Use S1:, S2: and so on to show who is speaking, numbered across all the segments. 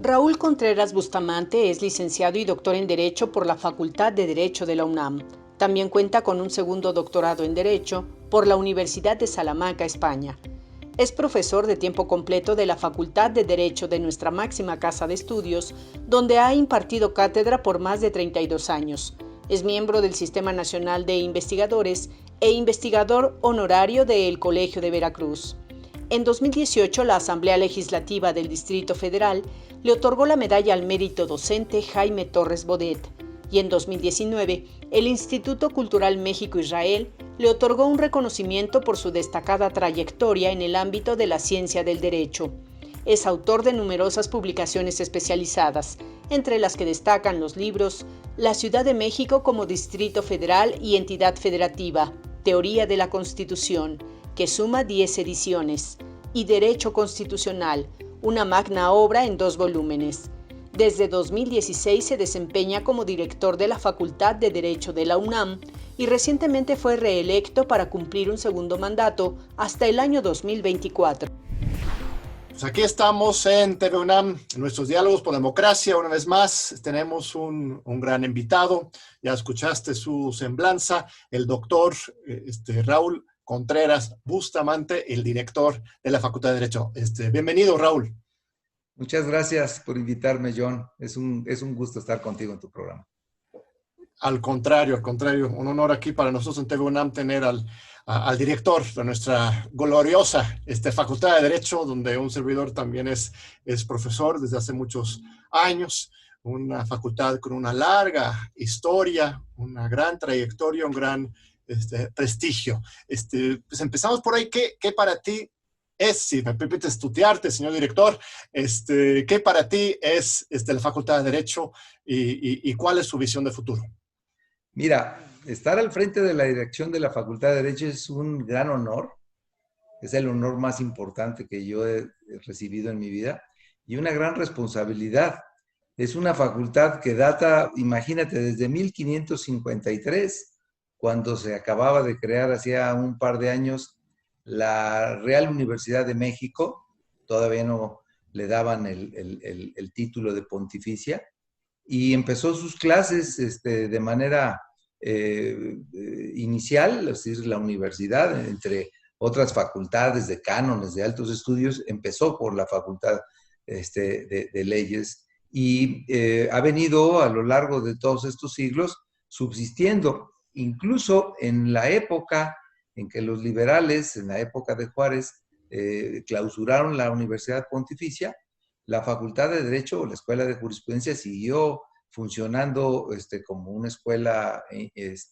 S1: Raúl Contreras Bustamante es licenciado y doctor en Derecho por la Facultad de Derecho de la UNAM. También cuenta con un segundo doctorado en Derecho por la Universidad de Salamanca, España. Es profesor de tiempo completo de la Facultad de Derecho de nuestra máxima casa de estudios, donde ha impartido cátedra por más de 32 años. Es miembro del Sistema Nacional de Investigadores e investigador honorario del Colegio de Veracruz. En 2018, la Asamblea Legislativa del Distrito Federal le otorgó la medalla al mérito docente Jaime Torres Bodet, y en 2019, el Instituto Cultural México-Israel le otorgó un reconocimiento por su destacada trayectoria en el ámbito de la ciencia del derecho. Es autor de numerosas publicaciones especializadas, entre las que destacan los libros La Ciudad de México como Distrito Federal y Entidad Federativa, Teoría de la Constitución, que suma 10 ediciones, y Derecho Constitucional, una magna obra en 2 volúmenes. Desde 2016 se desempeña como director de la Facultad de Derecho de la UNAM y recientemente fue reelecto para cumplir un segundo mandato hasta el año 2024.
S2: Pues aquí estamos en TV UNAM, en nuestros diálogos por democracia. Una vez más, tenemos un gran invitado. Ya escuchaste su semblanza, el doctor Raúl Contreras Bustamante, el director de la Facultad de Derecho. Bienvenido, Raúl.
S3: Muchas gracias por invitarme, John. Es un gusto estar contigo en tu programa.
S2: Al contrario, un honor aquí para nosotros en TV UNAM tener al director de nuestra gloriosa Facultad de Derecho, donde un servidor también es profesor desde hace muchos años, una facultad con una larga historia, una gran trayectoria, un gran prestigio. Pues empezamos por ahí. ¿Qué para ti es, si me permites tutearte, señor director, qué para ti es la Facultad de Derecho y cuál es su visión de futuro?
S3: Mira, estar al frente de la dirección de la Facultad de Derecho es un gran honor. Es el honor más importante que yo he recibido en mi vida y una gran responsabilidad. Es una facultad que data, imagínate, desde 1553, cuando se acababa de crear hacía un par de años la Real Universidad de México. Todavía no le daban el título de pontificia, y empezó sus clases de manera inicial, es decir, la universidad, entre otras facultades de cánones de altos estudios, empezó por la Facultad de Leyes y ha venido a lo largo de todos estos siglos subsistiendo, incluso en la época en que los liberales, en la época de Juárez, clausuraron la Universidad Pontificia. La Facultad de Derecho o la Escuela de Jurisprudencia siguió funcionando como una escuela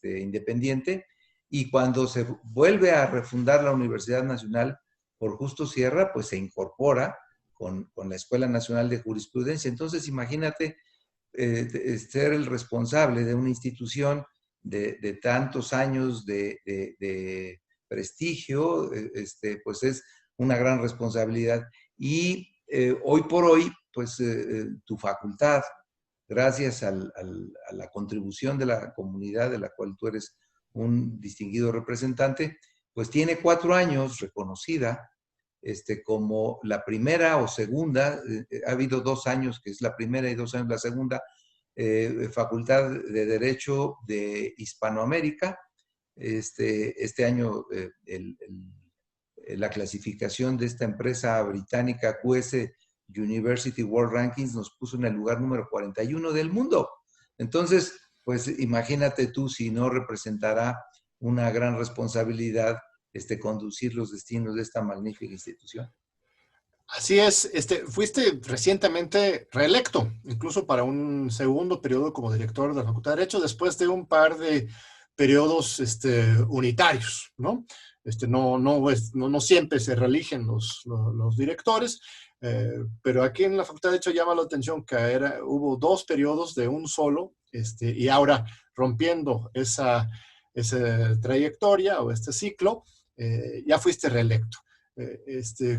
S3: independiente, y cuando se vuelve a refundar la Universidad Nacional por Justo Sierra, pues se incorpora con la Escuela Nacional de Jurisprudencia. Entonces, imagínate ser el responsable de una institución de tantos años de prestigio, pues es una gran responsabilidad. Y hoy por hoy, pues tu facultad, gracias a la contribución de la comunidad de la cual tú eres un distinguido representante, pues tiene 4 años reconocida como la primera o segunda, ha habido 2 años que es la primera y 2 años la segunda, Facultad de Derecho de Hispanoamérica. Este año la clasificación de esta empresa británica QS University World Rankings nos puso en el lugar número 41 del mundo. Entonces, pues imagínate tú si no representará una gran responsabilidad conducir los destinos de esta magnífica institución.
S2: Así es, fuiste recientemente reelecto, incluso para un segundo periodo como director de la Facultad de Derecho, después de un par de periodos unitarios, ¿no? No siempre se reeligen los directores, pero aquí en la Facultad de Derecho llama la atención que hubo 2 periodos de un solo, y ahora rompiendo esa trayectoria o este ciclo, ya fuiste reelecto.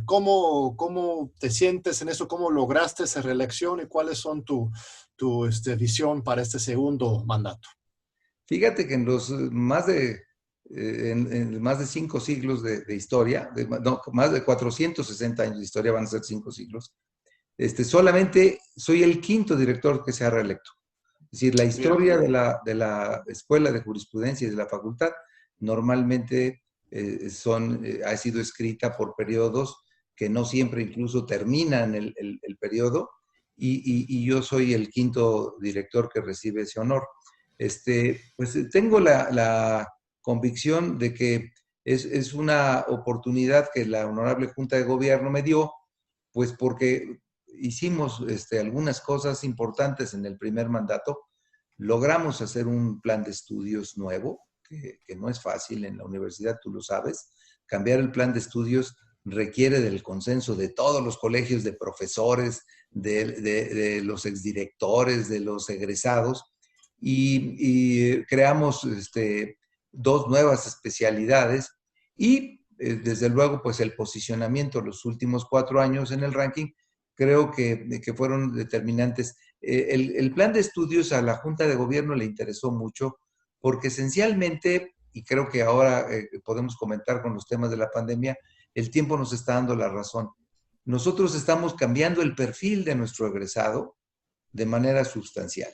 S2: ¿Cómo te sientes en eso? ¿Cómo lograste esa reelección y cuáles son tu visión para este segundo mandato?
S3: Fíjate que en los en más de 5 siglos de historia, más de 460 años de historia, van a ser 5 siglos, solamente soy el quinto director que se ha reelecto. Es decir, la historia de la Escuela de Jurisprudencia y de la facultad normalmente ha sido escrita por periodos que no siempre incluso terminan el periodo, y yo soy el quinto director que recibe ese honor. Pues tengo la convicción de que es una oportunidad que la Honorable Junta de Gobierno me dio, pues porque hicimos algunas cosas importantes en el primer mandato. Logramos hacer un plan de estudios nuevo, que no es fácil en la universidad, tú lo sabes. Cambiar el plan de estudios requiere del consenso de todos los colegios de profesores, de los exdirectores, de los egresados, y creamos 2 nuevas especialidades y desde luego pues el posicionamiento los últimos 4 años en el ranking creo que fueron determinantes. El plan de estudios a la Junta de Gobierno le interesó mucho porque esencialmente, y creo que ahora podemos comentar con los temas de la pandemia, el tiempo nos está dando la razón. Nosotros estamos cambiando el perfil de nuestro egresado de manera sustancial.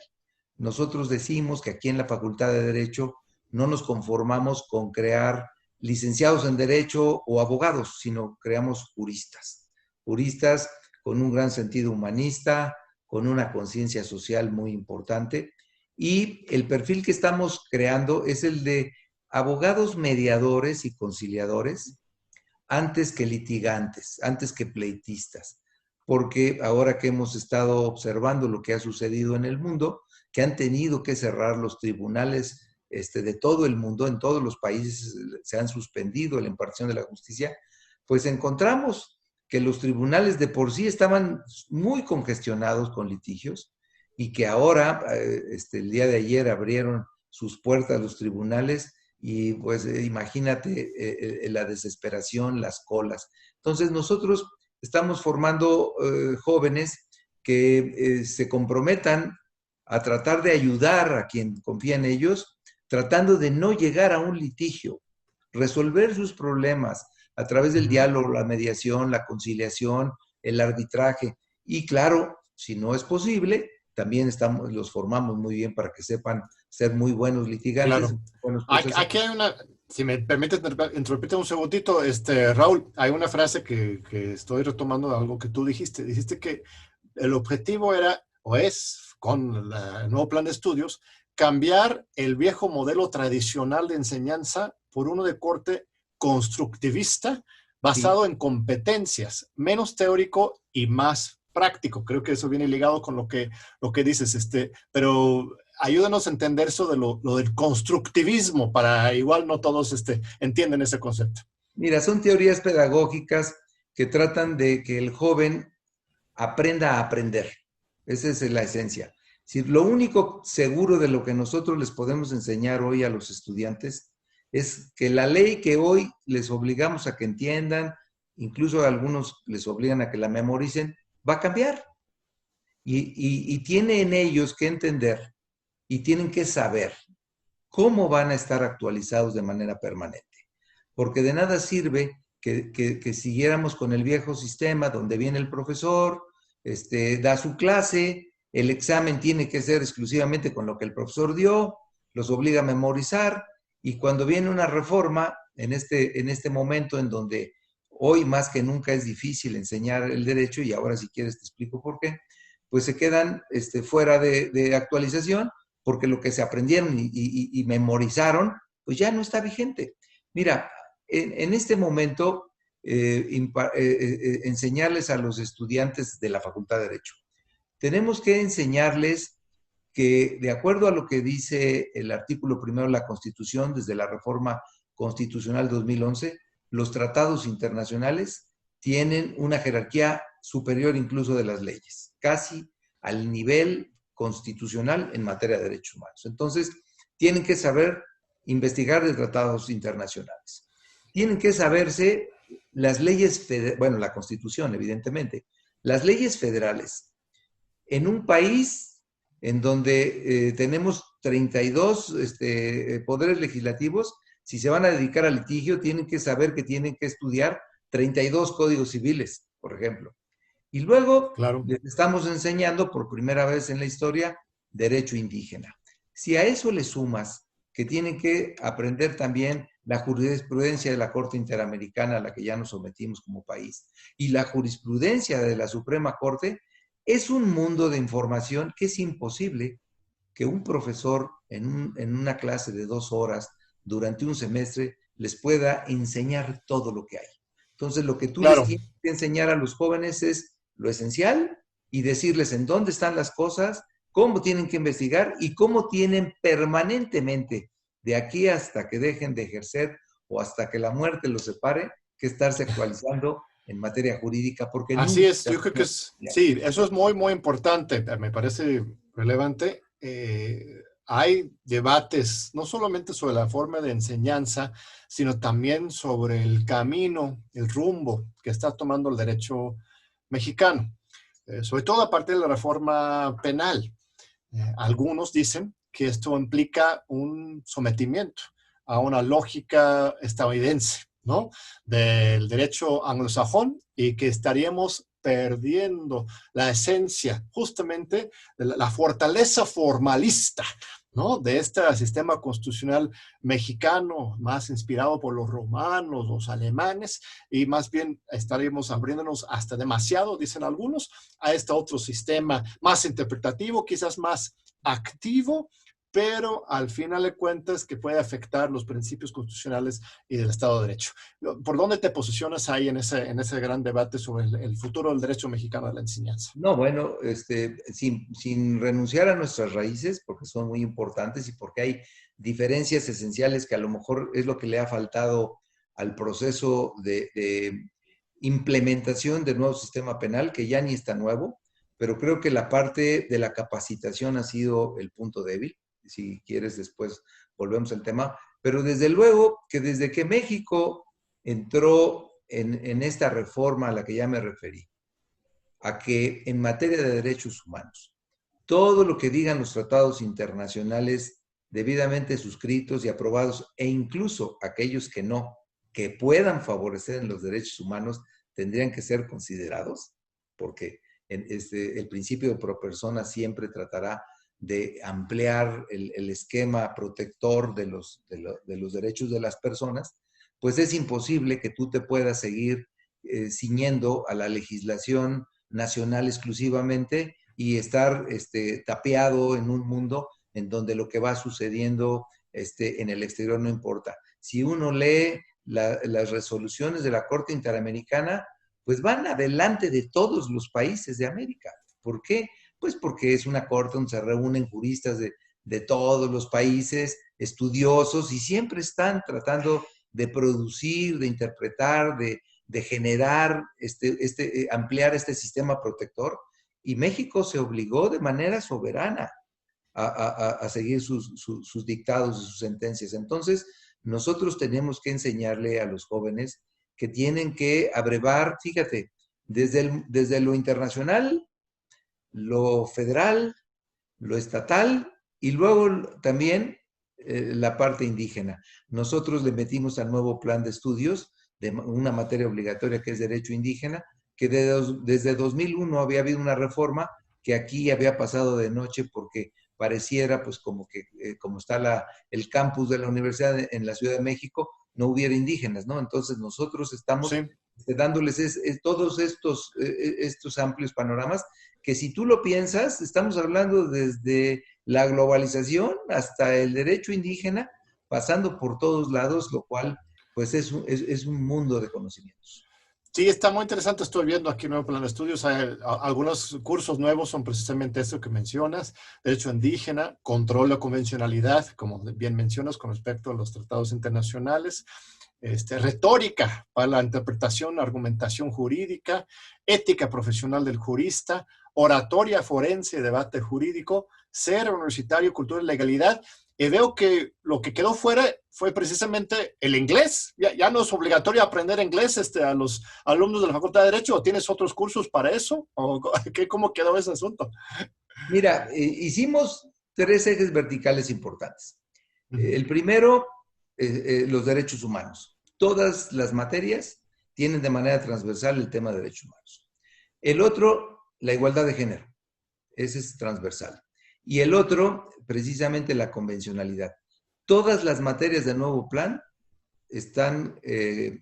S3: Nosotros decimos que aquí en la Facultad de Derecho no nos conformamos con crear licenciados en Derecho o abogados, sino creamos juristas. Juristas con un gran sentido humanista, con una conciencia social muy importante. Y el perfil que estamos creando es el de abogados mediadores y conciliadores antes que litigantes, antes que pleitistas. Porque ahora que hemos estado observando lo que ha sucedido en el mundo, que han tenido que cerrar los tribunales de todo el mundo, en todos los países se han suspendido la impartición de la justicia, pues encontramos que los tribunales de por sí estaban muy congestionados con litigios y que ahora, el día de ayer, abrieron sus puertas los tribunales y pues imagínate la desesperación, las colas. Entonces nosotros estamos formando jóvenes que se comprometan a tratar de ayudar a quien confía en ellos, tratando de no llegar a un litigio, resolver sus problemas a través del diálogo, la mediación, la conciliación, el arbitraje. Y claro, si no es posible, también los formamos muy bien para que sepan ser muy buenos litigantes.
S2: Claro.
S3: Buenos
S2: Aquí hay una, si me permites interrumpirte un segundito, Raúl, hay una frase que estoy retomando de algo que tú dijiste. Dijiste que el objetivo era, o es, con el nuevo plan de estudios, cambiar el viejo modelo tradicional de enseñanza por uno de corte constructivista, basado en competencias, menos teórico y más práctico. Creo que eso viene ligado con lo que dices, pero ayúdanos a entender eso de lo del constructivismo, para igual no todos entienden ese concepto.
S3: Mira, son teorías pedagógicas que tratan de que el joven aprenda a aprender. Esa es la esencia. Si lo único seguro de lo que nosotros les podemos enseñar hoy a los estudiantes es que la ley que hoy les obligamos a que entiendan, incluso a algunos les obligan a que la memoricen, va a cambiar. Y tiene en ellos que entender y tienen que saber cómo van a estar actualizados de manera permanente. Porque de nada sirve que siguiéramos con el viejo sistema donde viene el profesor, da su clase, el examen tiene que ser exclusivamente con lo que el profesor dio, los obliga a memorizar, y cuando viene una reforma, en este momento en donde hoy más que nunca es difícil enseñar el derecho, y ahora si quieres te explico por qué, pues se quedan fuera de actualización, porque lo que se aprendieron y memorizaron, pues ya no está vigente. Mira, en este momento, enseñarles a los estudiantes de la Facultad de Derecho, tenemos que enseñarles que, de acuerdo a lo que dice el artículo primero de la Constitución, desde la Reforma Constitucional 2011, los tratados internacionales tienen una jerarquía superior incluso de las leyes, casi al nivel constitucional en materia de derechos humanos. Entonces, tienen que saber investigar de tratados internacionales. Tienen que saberse las leyes, bueno, la Constitución, evidentemente, las leyes federales. En un país en donde tenemos 32 poderes legislativos, si se van a dedicar al litigio, tienen que saber que tienen que estudiar 32 códigos civiles, por ejemplo. Y luego
S2: Claro.
S3: les estamos enseñando por primera vez en la historia derecho indígena. Si a eso le sumas que tienen que aprender también la jurisprudencia de la Corte Interamericana a la que ya nos sometimos como país y la jurisprudencia de la Suprema Corte, es un mundo de información que es imposible que un profesor en una clase de 2 horas durante un semestre les pueda enseñar todo lo que hay. Entonces, lo que tú les
S2: Claro.
S3: tienes que enseñar a los jóvenes es lo esencial y decirles en dónde están las cosas, cómo tienen que investigar y cómo tienen permanentemente, de aquí hasta que dejen de ejercer o hasta que la muerte los separe, que estarse actualizando en materia jurídica, porque
S2: Así
S3: nunca...
S2: es, yo creo que es, sí, eso es muy, muy importante, me parece relevante. Hay debates no solamente sobre la forma de enseñanza, sino también sobre el camino, el rumbo que está tomando el derecho mexicano, sobre todo a partir de la reforma penal. Algunos dicen que esto implica un sometimiento a una lógica estadounidense, ¿no? Del derecho anglosajón y que estaríamos perdiendo la esencia, justamente, de la fortaleza formalista, ¿no? De este sistema constitucional mexicano, más inspirado por los romanos, los alemanes, y más bien estaríamos abriéndonos hasta demasiado, dicen algunos, a este otro sistema más interpretativo, quizás más activo, pero al final de cuentas que puede afectar los principios constitucionales y del Estado de Derecho. ¿Por dónde te posicionas ahí en ese gran debate sobre el futuro del derecho mexicano de la enseñanza?
S3: No, bueno, sin renunciar a nuestras raíces, porque son muy importantes y porque hay diferencias esenciales que a lo mejor es lo que le ha faltado al proceso de implementación del nuevo sistema penal, que ya ni está nuevo, pero creo que la parte de la capacitación ha sido el punto débil. Si quieres, después volvemos al tema. Pero desde luego que desde que México entró en esta reforma a la que ya me referí, a que en materia de derechos humanos, todo lo que digan los tratados internacionales debidamente suscritos y aprobados, e incluso aquellos que no, que puedan favorecer en los derechos humanos, tendrían que ser considerados, porque el principio de pro persona siempre tratará de ampliar el esquema protector de los derechos de las personas, pues es imposible que tú te puedas seguir ciñendo a la legislación nacional exclusivamente y estar tapeado en un mundo en donde lo que va sucediendo en el exterior no importa. Si uno lee las resoluciones de la Corte Interamericana, pues van adelante de todos los países de América. ¿Por qué? Pues porque es una corte donde se reúnen juristas de todos los países, estudiosos, y siempre están tratando de producir, de interpretar, de generar, ampliar este sistema protector, y México se obligó de manera soberana a seguir sus dictados y sus sentencias. Entonces, nosotros tenemos que enseñarle a los jóvenes que tienen que abrevar, fíjate, desde lo internacional, lo federal, lo estatal y luego también la parte indígena. Nosotros le metimos al nuevo plan de estudios de una materia obligatoria que es derecho indígena, que desde 2001 había habido una reforma que aquí había pasado de noche porque pareciera pues como que como está el campus de la universidad en la Ciudad de México, no hubiera indígenas, ¿no? Entonces nosotros estamos
S2: Sí.
S3: dándoles todos estos amplios panoramas que si tú lo piensas, estamos hablando desde la globalización hasta el derecho indígena, pasando por todos lados, lo cual pues es un mundo de conocimientos.
S2: Sí, está muy interesante. Estoy viendo aquí nuevo plan de estudios. Algunos cursos nuevos son precisamente eso que mencionas: derecho indígena, control de convencionalidad, como bien mencionas, con respecto a los tratados internacionales, retórica para la interpretación, argumentación jurídica, ética profesional del jurista, oratoria forense, debate jurídico, ser universitario, cultura y legalidad. Y veo que lo que quedó fuera fue precisamente el inglés. Ya no es obligatorio aprender inglés a los alumnos de la Facultad de Derecho. ¿O tienes otros cursos para eso? ¿O cómo quedó ese asunto?
S3: Mira, hicimos 3 ejes verticales importantes.
S2: Uh-huh.
S3: El primero, los derechos humanos. Todas las materias tienen de manera transversal el tema de derechos humanos. El otro, la igualdad de género. Ese es transversal. Y el otro, precisamente la convencionalidad. Todas las materias del nuevo plan están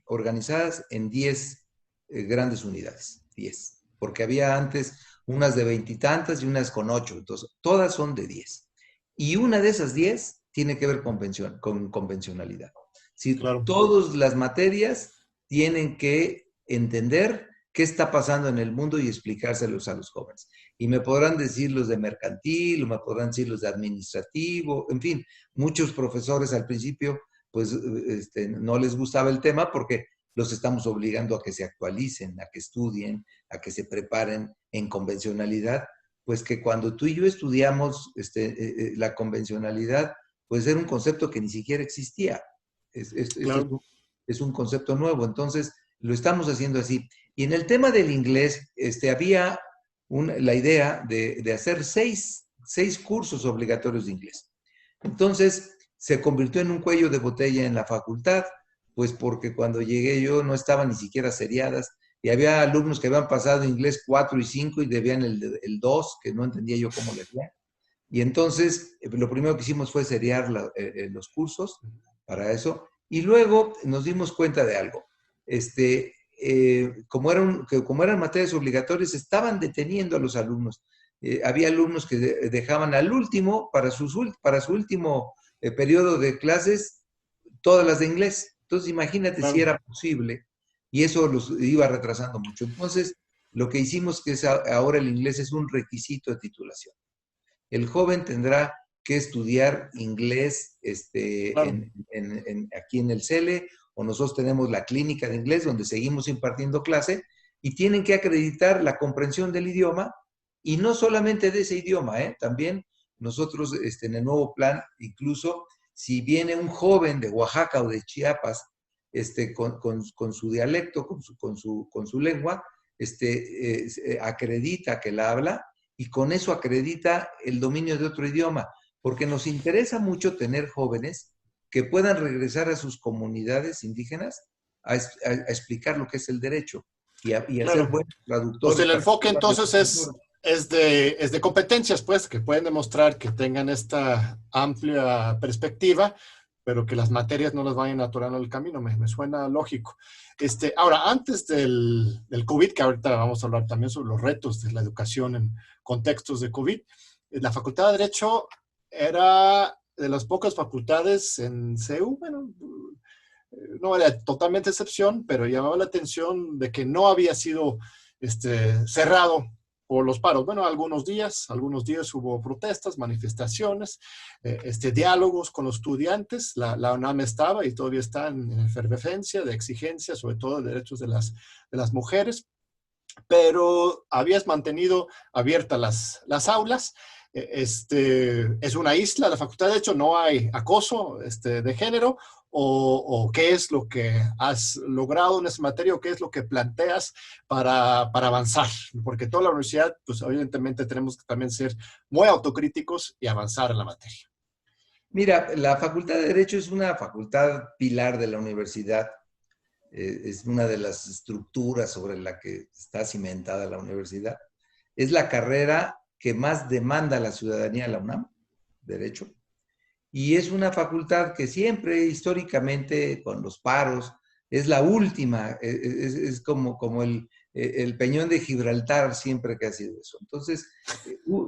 S3: organizadas en 10 grandes unidades. 10. Porque había antes unas de 20 y tantas y unas con 8. Entonces, todas son de 10. Y una de esas 10 tiene que ver con convencionalidad. Si
S2: Claro.
S3: todas las materias tienen que entender qué está pasando en el mundo y explicárselos a los jóvenes. Y me podrán decir los de mercantil, o me podrán decir los de administrativo, en fin, muchos profesores al principio pues no les gustaba el tema porque los estamos obligando a que se actualicen, a que estudien, a que se preparen en convencionalidad, pues que cuando tú y yo estudiamos la convencionalidad, pues era un concepto que ni siquiera existía.
S2: Claro.
S3: Es un concepto nuevo, entonces lo estamos haciendo así. Y en el tema del inglés, había la idea de hacer seis cursos obligatorios de inglés. Entonces, se convirtió en un cuello de botella en la facultad, pues porque cuando llegué yo no estaban ni siquiera seriadas, y había alumnos que habían pasado inglés 4 y 5 y debían el 2, que no entendía yo cómo le hacían. Y entonces, lo primero que hicimos fue seriar los cursos para eso, y luego nos dimos cuenta de algo. Como eran materias obligatorias, estaban deteniendo a los alumnos. Había alumnos que dejaban al último, para su último periodo de clases, todas las de inglés. Entonces, imagínate
S2: Claro.
S3: si era posible, y eso los iba retrasando mucho. Entonces, lo que hicimos que ahora el inglés es un requisito de titulación. El joven tendrá que estudiar inglés
S2: Claro.
S3: aquí en el CELE, o nosotros tenemos la clínica de inglés donde seguimos impartiendo clase, y tienen que acreditar la comprensión del idioma, y no solamente de ese idioma, también nosotros en el nuevo plan, incluso si viene un joven de Oaxaca o de Chiapas con su dialecto, con su lengua, acredita que la habla, y con eso acredita el dominio de otro idioma, porque nos interesa mucho tener jóvenes que puedan regresar a sus comunidades indígenas a explicar lo que es el derecho y a ser
S2: Claro.
S3: buenos
S2: Pues
S3: traductores.
S2: el enfoque entonces es de competencias, pues, que pueden demostrar que tengan esta amplia perspectiva, pero que las materias no las vayan atorando el camino. Me suena lógico. Ahora, antes del COVID, que ahorita vamos a hablar también sobre los retos de la educación en contextos de COVID, la Facultad de Derecho era de las pocas facultades en CEU, bueno, no era totalmente excepción, pero llamaba la atención de que no había sido cerrado por los paros. Bueno, algunos días hubo protestas, manifestaciones, diálogos con los estudiantes. La UNAM estaba y todavía está en efervescencia de exigencia, sobre todo de derechos de las mujeres, pero habías mantenido abiertas las aulas. Es una isla, la Facultad de Derecho, no hay acoso de género, o qué es lo que has logrado en esa materia, o qué es lo que planteas para avanzar, porque toda la universidad, pues evidentemente tenemos que también ser muy autocríticos y avanzar en la materia.
S3: Mira, la Facultad de Derecho es una facultad pilar de la universidad, es una de las estructuras sobre la que está cimentada la universidad. Es la carrera que más demanda la ciudadanía de la UNAM, Derecho, y es una facultad que siempre, históricamente, con los paros, es la última, es como el peñón de Gibraltar siempre que ha sido eso. Entonces,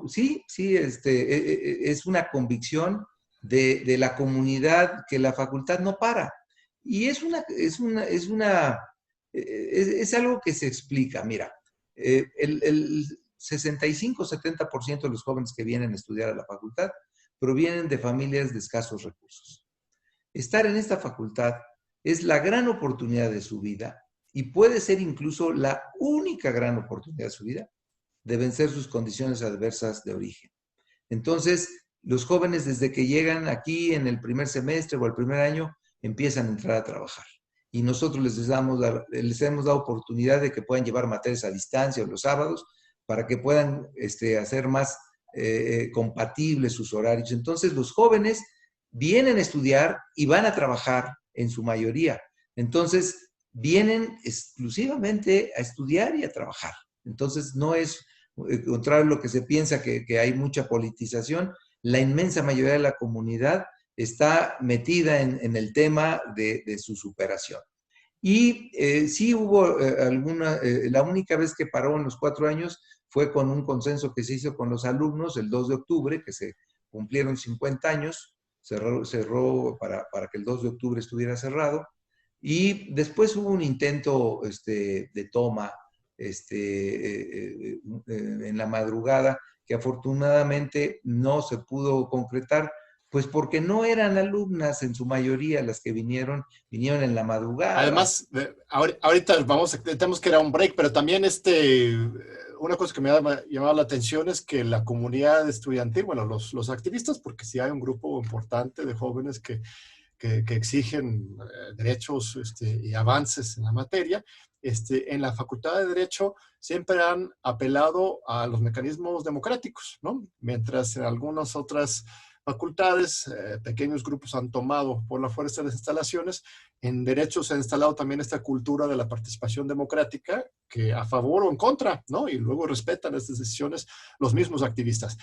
S3: sí, es una convicción de la comunidad que la facultad no para. Y es algo que se explica. Mira, el 65-70% de los jóvenes que vienen a estudiar a la facultad provienen de familias de escasos recursos. Estar en esta facultad es la gran oportunidad de su vida, y puede ser incluso la única gran oportunidad de su vida de vencer sus condiciones adversas de origen. Entonces, los jóvenes desde que llegan aquí en el primer semestre o el primer año empiezan a entrar a trabajar. Y nosotros les hemos dado oportunidad de que puedan llevar materias a distancia o los sábados para que puedan hacer más compatibles sus horarios. Entonces, los jóvenes vienen a estudiar y van a trabajar en su mayoría. Entonces, vienen exclusivamente a estudiar y a trabajar. Entonces, no es contrario a lo que se piensa que hay mucha politización. La inmensa mayoría de la comunidad está metida en el tema de su superación. Y sí hubo la única vez que paró en los 4 años fue con un consenso que se hizo con los alumnos el 2 de octubre, que se cumplieron 50 años, cerró para que el 2 de octubre estuviera cerrado, y después hubo un intento de toma en la madrugada, que afortunadamente no se pudo concretar, pues porque no eran alumnas en su mayoría las que vinieron en la madrugada.
S2: Además, ahorita tenemos que ir a un break, pero también una cosa que me ha llamado la atención es que la comunidad estudiantil, bueno, los activistas, porque sí hay un grupo importante de jóvenes que exigen derechos y avances en la materia, en la Facultad de Derecho siempre han apelado a los mecanismos democráticos, ¿no? Mientras en algunas otras facultades, pequeños grupos han tomado por la fuerza las instalaciones. En Derecho se ha instalado también esta cultura de la participación democrática, que a favor o en contra, ¿no? Y luego respetan estas decisiones los mismos activistas.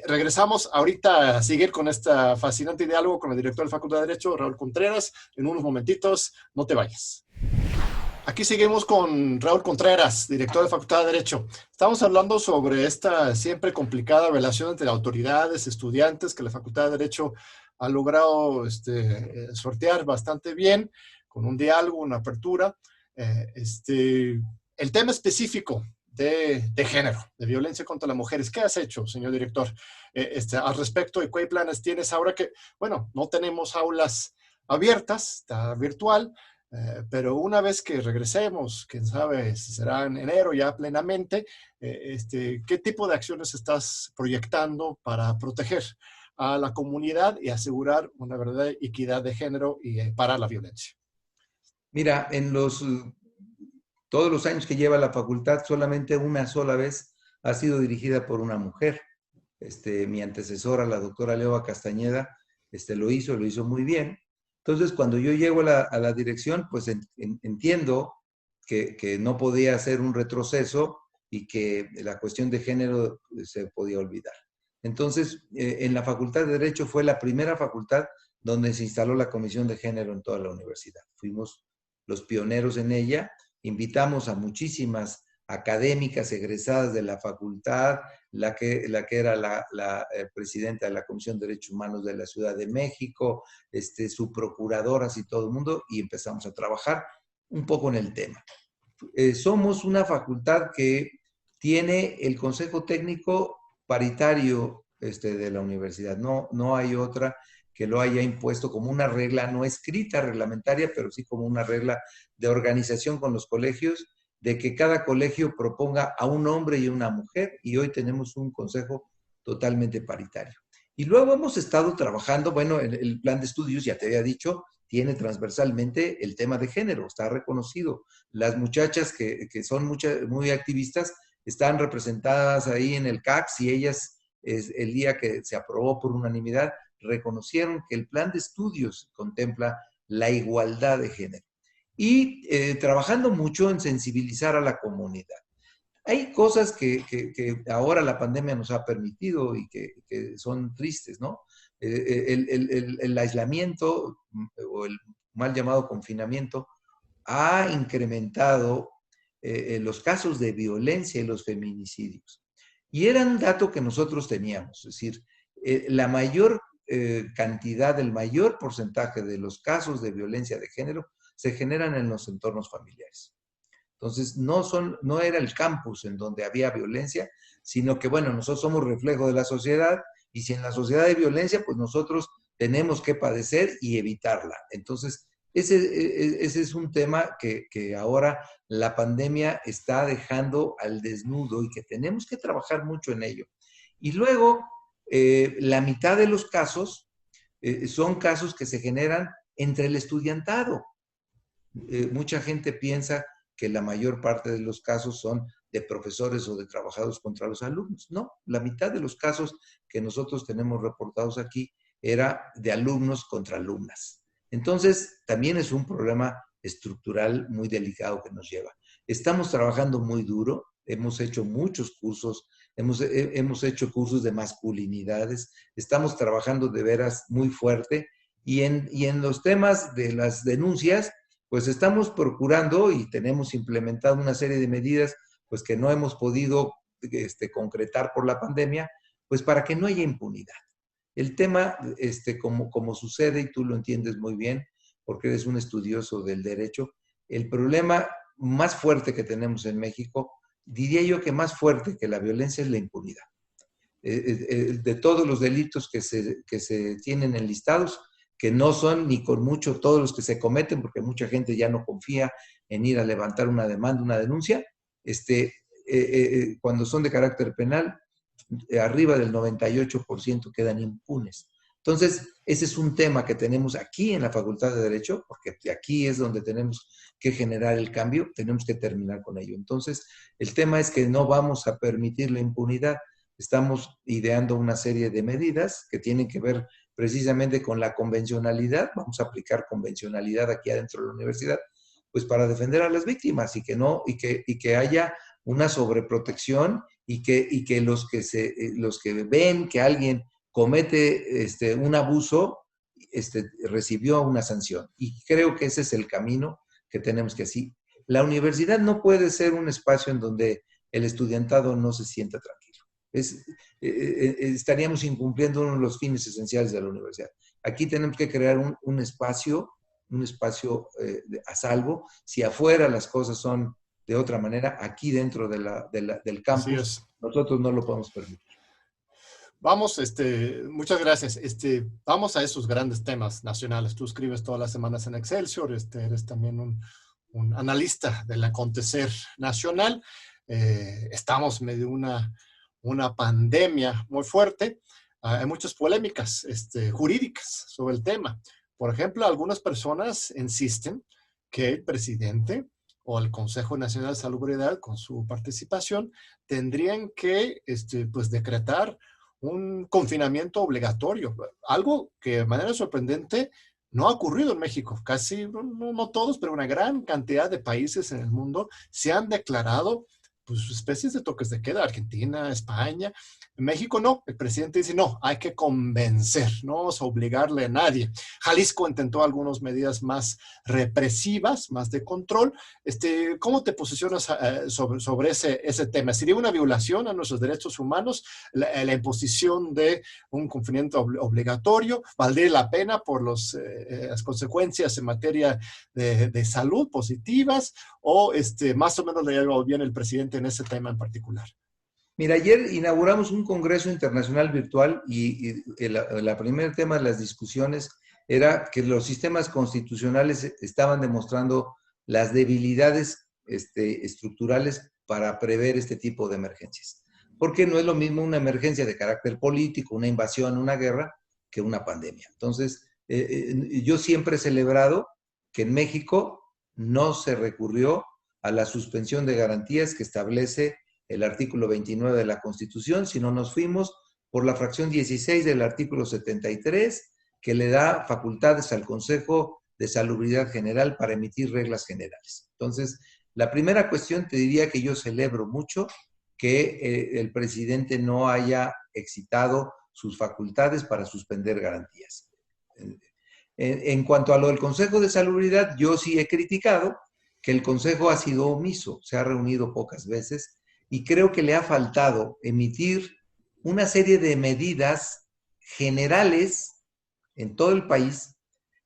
S2: Regresamos ahorita a seguir con este fascinante diálogo con el director de la Facultad de Derecho, Raúl Contreras, en unos momentitos. No te vayas. Aquí seguimos con Raúl Contreras, director de Facultad de Derecho. Estamos hablando sobre esta siempre complicada relación entre autoridades, estudiantes, que la Facultad de Derecho ha logrado sortear bastante bien, con un diálogo, una apertura. El tema específico de género, de violencia contra las mujeres. ¿Qué has hecho, señor director, al respecto? ¿Y qué planes tienes ahora que, bueno, no tenemos aulas abiertas, está virtual? Pero una vez que regresemos, quién sabe si será en enero ya plenamente, ¿qué tipo de acciones estás proyectando para proteger a la comunidad y asegurar una verdadera equidad de género y parar la violencia?
S3: Mira, todos los años que lleva la facultad, solamente una sola vez ha sido dirigida por una mujer. Mi antecesora, la doctora Leoba Castañeda, lo hizo muy bien. Entonces, cuando yo llego a la dirección, pues entiendo que no podía hacer un retroceso y que la cuestión de género se podía olvidar. Entonces, en la Facultad de Derecho fue la primera facultad donde se instaló la Comisión de Género en toda la universidad. Fuimos los pioneros en ella, invitamos a muchísimas académicas egresadas de la facultad, la que era la presidenta de la Comisión de Derechos Humanos de la Ciudad de México, su procuradora, y todo el mundo, y empezamos a trabajar un poco en el tema. Somos una facultad que tiene el Consejo Técnico paritario de la universidad. No hay otra que lo haya impuesto como una regla no escrita, reglamentaria, pero sí como una regla de organización con los colegios, de que cada colegio proponga a un hombre y una mujer, y hoy tenemos un consejo totalmente paritario. Y luego hemos estado trabajando, bueno, el plan de estudios, ya te había dicho, tiene transversalmente el tema de género, está reconocido. Las muchachas que son muy activistas están representadas ahí en el CACS, y ellas, el día que se aprobó por unanimidad, reconocieron que el plan de estudios contempla la igualdad de género. Y trabajando mucho en sensibilizar a la comunidad. Hay cosas que ahora la pandemia nos ha permitido y que son tristes, ¿no? El aislamiento o el mal llamado confinamiento ha incrementado los casos de violencia y los feminicidios. Y era un dato que nosotros teníamos, es decir, la mayor cantidad, el mayor porcentaje de los casos de violencia de género se generan en los entornos familiares. Entonces, no era el campus en donde había violencia, sino que, bueno, nosotros somos reflejo de la sociedad, y si en la sociedad hay violencia, pues nosotros tenemos que padecer y evitarla. Entonces, ese es un tema que ahora la pandemia está dejando al desnudo y que tenemos que trabajar mucho en ello. Y luego, la mitad de los casos son casos que se generan entre el estudiantado. Mucha gente piensa que la mayor parte de los casos son de profesores o de trabajadores contra los alumnos. No, la mitad de los casos que nosotros tenemos reportados aquí era de alumnos contra alumnas. Entonces, también es un problema estructural muy delicado que nos lleva. Estamos trabajando muy duro. hemos hecho muchos cursos, hemos hecho cursos de masculinidades, estamos trabajando de veras muy fuerte y en los temas de las denuncias, pues estamos procurando y tenemos implementado una serie de medidas pues que no hemos podido concretar por la pandemia, pues para que no haya impunidad. El tema, como sucede, y tú lo entiendes muy bien, porque eres un estudioso del derecho, el problema más fuerte que tenemos en México, diría yo que más fuerte que la violencia es la impunidad. De todos los delitos que se tienen enlistados, que no son ni con mucho todos los que se cometen, porque mucha gente ya no confía en ir a levantar una demanda, una denuncia, cuando son de carácter penal, arriba del 98% quedan impunes. Entonces, ese es un tema que tenemos aquí en la Facultad de Derecho, porque aquí es donde tenemos que generar el cambio, tenemos que terminar con ello. Entonces, el tema es que no vamos a permitir la impunidad. Estamos ideando una serie de medidas que tienen que ver precisamente con la convencionalidad. Vamos a aplicar convencionalidad aquí adentro de la universidad, pues para defender a las víctimas y que haya una sobreprotección y que los que ven que alguien comete un abuso, recibió una sanción. Y creo que ese es el camino que tenemos que hacer. La universidad no puede ser un espacio en donde el estudiantado no se sienta tranquilo. Estaríamos incumpliendo uno de los fines esenciales de la universidad. Aquí tenemos que crear un espacio a salvo. Si afuera las cosas son de otra manera, aquí dentro del campus, nosotros no lo podemos permitir.
S2: Vamos, muchas gracias. Vamos a esos grandes temas nacionales. Tú escribes todas las semanas en Excelsior, eres también un analista del acontecer nacional. Estamos en medio de una pandemia muy fuerte. Hay muchas polémicas jurídicas sobre el tema. Por ejemplo, algunas personas insisten que el presidente o el Consejo Nacional de Salubridad, con su participación, tendrían que pues, decretar un confinamiento obligatorio, algo que de manera sorprendente no ha ocurrido en México. Casi, no todos, pero una gran cantidad de países en el mundo se han declarado pues, especies de toques de queda. Argentina, España. En México no. El presidente dice, no, hay que convencer, no vamos a obligarle a nadie. Jalisco intentó algunas medidas más represivas, más de control. ¿Cómo te posicionas sobre ese tema? ¿Sería una violación a nuestros derechos humanos la imposición de un confinamiento obligatorio? ¿Valdría la pena por las consecuencias en materia de salud positivas? ¿O más o menos le ha llevado bien el presidente en ese tema en particular?
S3: Mira, ayer inauguramos un congreso internacional virtual y el primer tema de las discusiones era que los sistemas constitucionales estaban demostrando las debilidades estructurales para prever este tipo de emergencias. Porque no es lo mismo una emergencia de carácter político, una invasión, una guerra, que una pandemia. Entonces, yo siempre he celebrado que en México no se recurrió a la suspensión de garantías que establece el artículo 29 de la Constitución, sino nos fuimos por la fracción 16 del artículo 73, que le da facultades al Consejo de Salubridad General para emitir reglas generales. Entonces, la primera cuestión te diría que yo celebro mucho que el presidente no haya excitado sus facultades para suspender garantías. En cuanto a lo del Consejo de Salubridad, yo sí he criticado que el Consejo ha sido omiso, se ha reunido pocas veces, y creo que le ha faltado emitir una serie de medidas generales en todo el país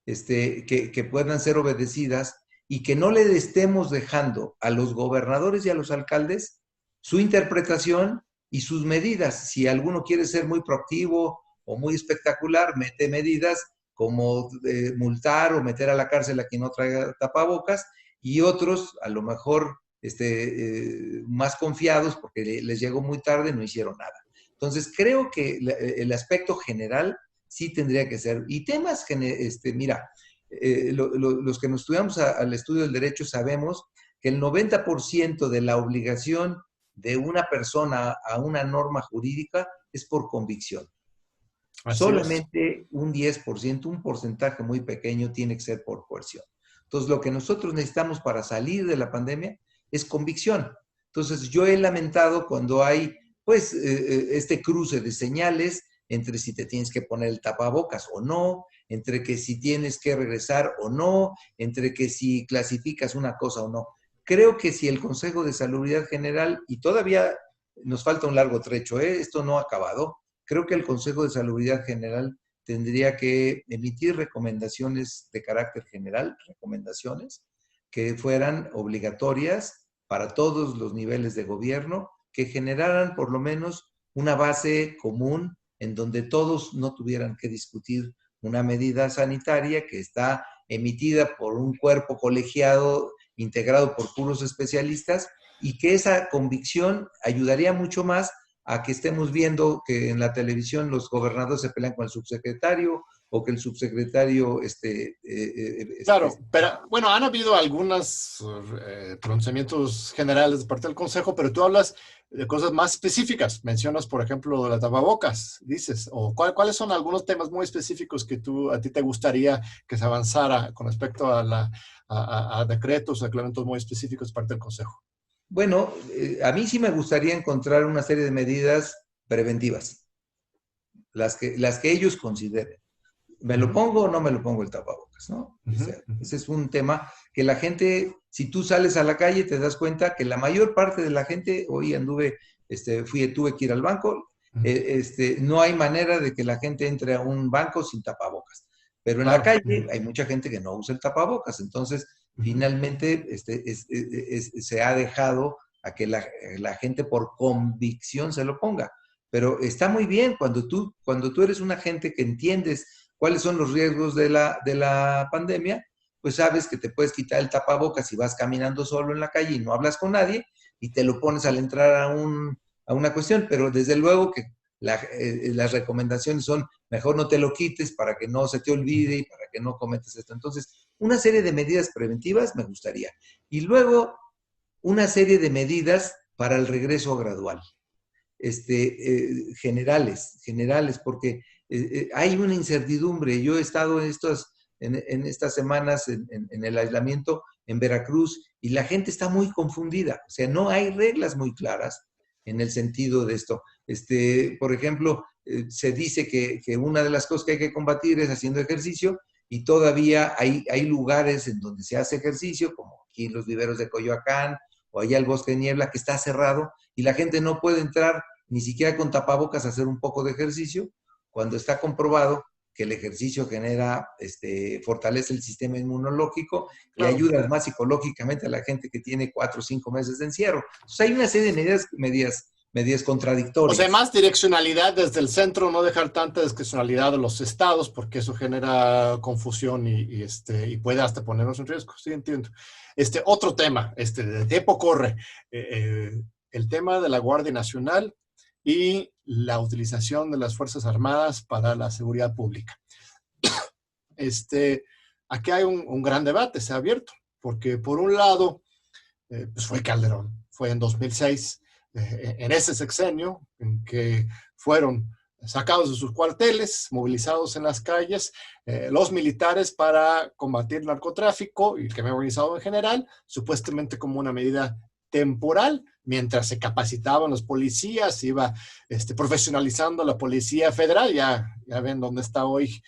S3: que puedan ser obedecidas y que no le estemos dejando a los gobernadores y a los alcaldes su interpretación y sus medidas. Si alguno quiere ser muy proactivo o muy espectacular, mete medidas como multar o meter a la cárcel a quien no traiga tapabocas, y otros a lo mejor más confiados porque les llegó muy tarde, no hicieron nada. Entonces, creo que el aspecto general sí tendría que ser. Y temas, mira, los que nos estudiamos al estudio del derecho sabemos que el 90% de la obligación de una persona a una norma jurídica es por convicción. Así solamente es. Un 10%, un porcentaje muy pequeño tiene que ser por coerción. Entonces, lo que nosotros necesitamos para salir de la pandemia es convicción. Entonces, yo he lamentado cuando hay, pues, este cruce de señales entre si te tienes que poner el tapabocas o no, entre que si tienes que regresar o no, entre que si clasificas una cosa o no. Creo que si el Consejo de Salubridad General, y todavía nos falta un largo trecho, esto no ha acabado, creo que el Consejo de Salubridad General tendría que emitir recomendaciones de carácter general, recomendaciones que fueran obligatorias para todos los niveles de gobierno, que generaran por lo menos una base común en donde todos no tuvieran que discutir una medida sanitaria que está emitida por un cuerpo colegiado integrado por puros especialistas, y que esa convicción ayudaría mucho más a que estemos viendo que en la televisión los gobernadores se pelean con el subsecretario, o que el subsecretario...
S2: Claro, pero bueno, han habido algunos pronunciamientos generales de parte del Consejo, pero tú hablas de cosas más específicas. Mencionas, por ejemplo, de la tapabocas, dices, o ¿cuáles son algunos temas muy específicos que a ti te gustaría que se avanzara con respecto a decretos, reglamentos muy específicos de parte del Consejo?
S3: Bueno, a mí sí me gustaría encontrar una serie de medidas preventivas, las que ellos consideren. ¿Me lo pongo o no me lo pongo el tapabocas? ¿No? O sea, ese es un tema que la gente, si tú sales a la calle, te das cuenta que la mayor parte de la gente, hoy tuve que ir al banco, no hay manera de que la gente entre a un banco sin tapabocas. Pero en la calle hay mucha gente que no usa el tapabocas, entonces finalmente se ha dejado a que la gente por convicción se lo ponga. Pero está muy bien cuando tú eres una gente que entiendes cuáles son los riesgos de la pandemia, pues sabes que te puedes quitar el tapabocas si vas caminando solo en la calle y no hablas con nadie, y te lo pones al entrar a una cuestión, pero desde luego que las recomendaciones son, mejor no te lo quites para que no se te olvide y para que no cometas esto. Entonces, una serie de medidas preventivas me gustaría. Y luego, una serie de medidas para el regreso gradual. Generales, porque hay una incertidumbre. Yo he estado en estas semanas en el aislamiento en Veracruz, y la gente está muy confundida. O sea, no hay reglas muy claras en el sentido de esto. Por ejemplo, se dice que una de las cosas que hay que combatir es haciendo ejercicio, y todavía hay lugares en donde se hace ejercicio, como aquí en los viveros de Coyoacán, o allá el Bosque de Niebla, que está cerrado, y la gente no puede entrar ni siquiera con tapabocas a hacer un poco de ejercicio, cuando está comprobado que el ejercicio fortalece el sistema inmunológico, claro, y ayuda más psicológicamente a la gente que tiene 4 o 5 meses de encierro. Entonces hay una serie de medidas contradictorias.
S2: O sea, más direccionalidad desde el centro, no dejar tanta discrecionalidad de los estados, porque eso genera confusión y puede hasta ponernos en riesgo. Sí, entiendo. Otro tema, de tiempo corre, el tema de la Guardia Nacional y la utilización de las Fuerzas Armadas para la seguridad pública. Aquí hay un gran debate, se ha abierto, porque por un lado, pues fue Calderón, fue en 2006, en ese sexenio, en que fueron sacados de sus cuarteles, movilizados en las calles, los militares para combatir el narcotráfico y el crimen organizado en general, supuestamente como una medida temporal, mientras se capacitaban los policías, iba profesionalizando la Policía Federal. Ya ven dónde está hoy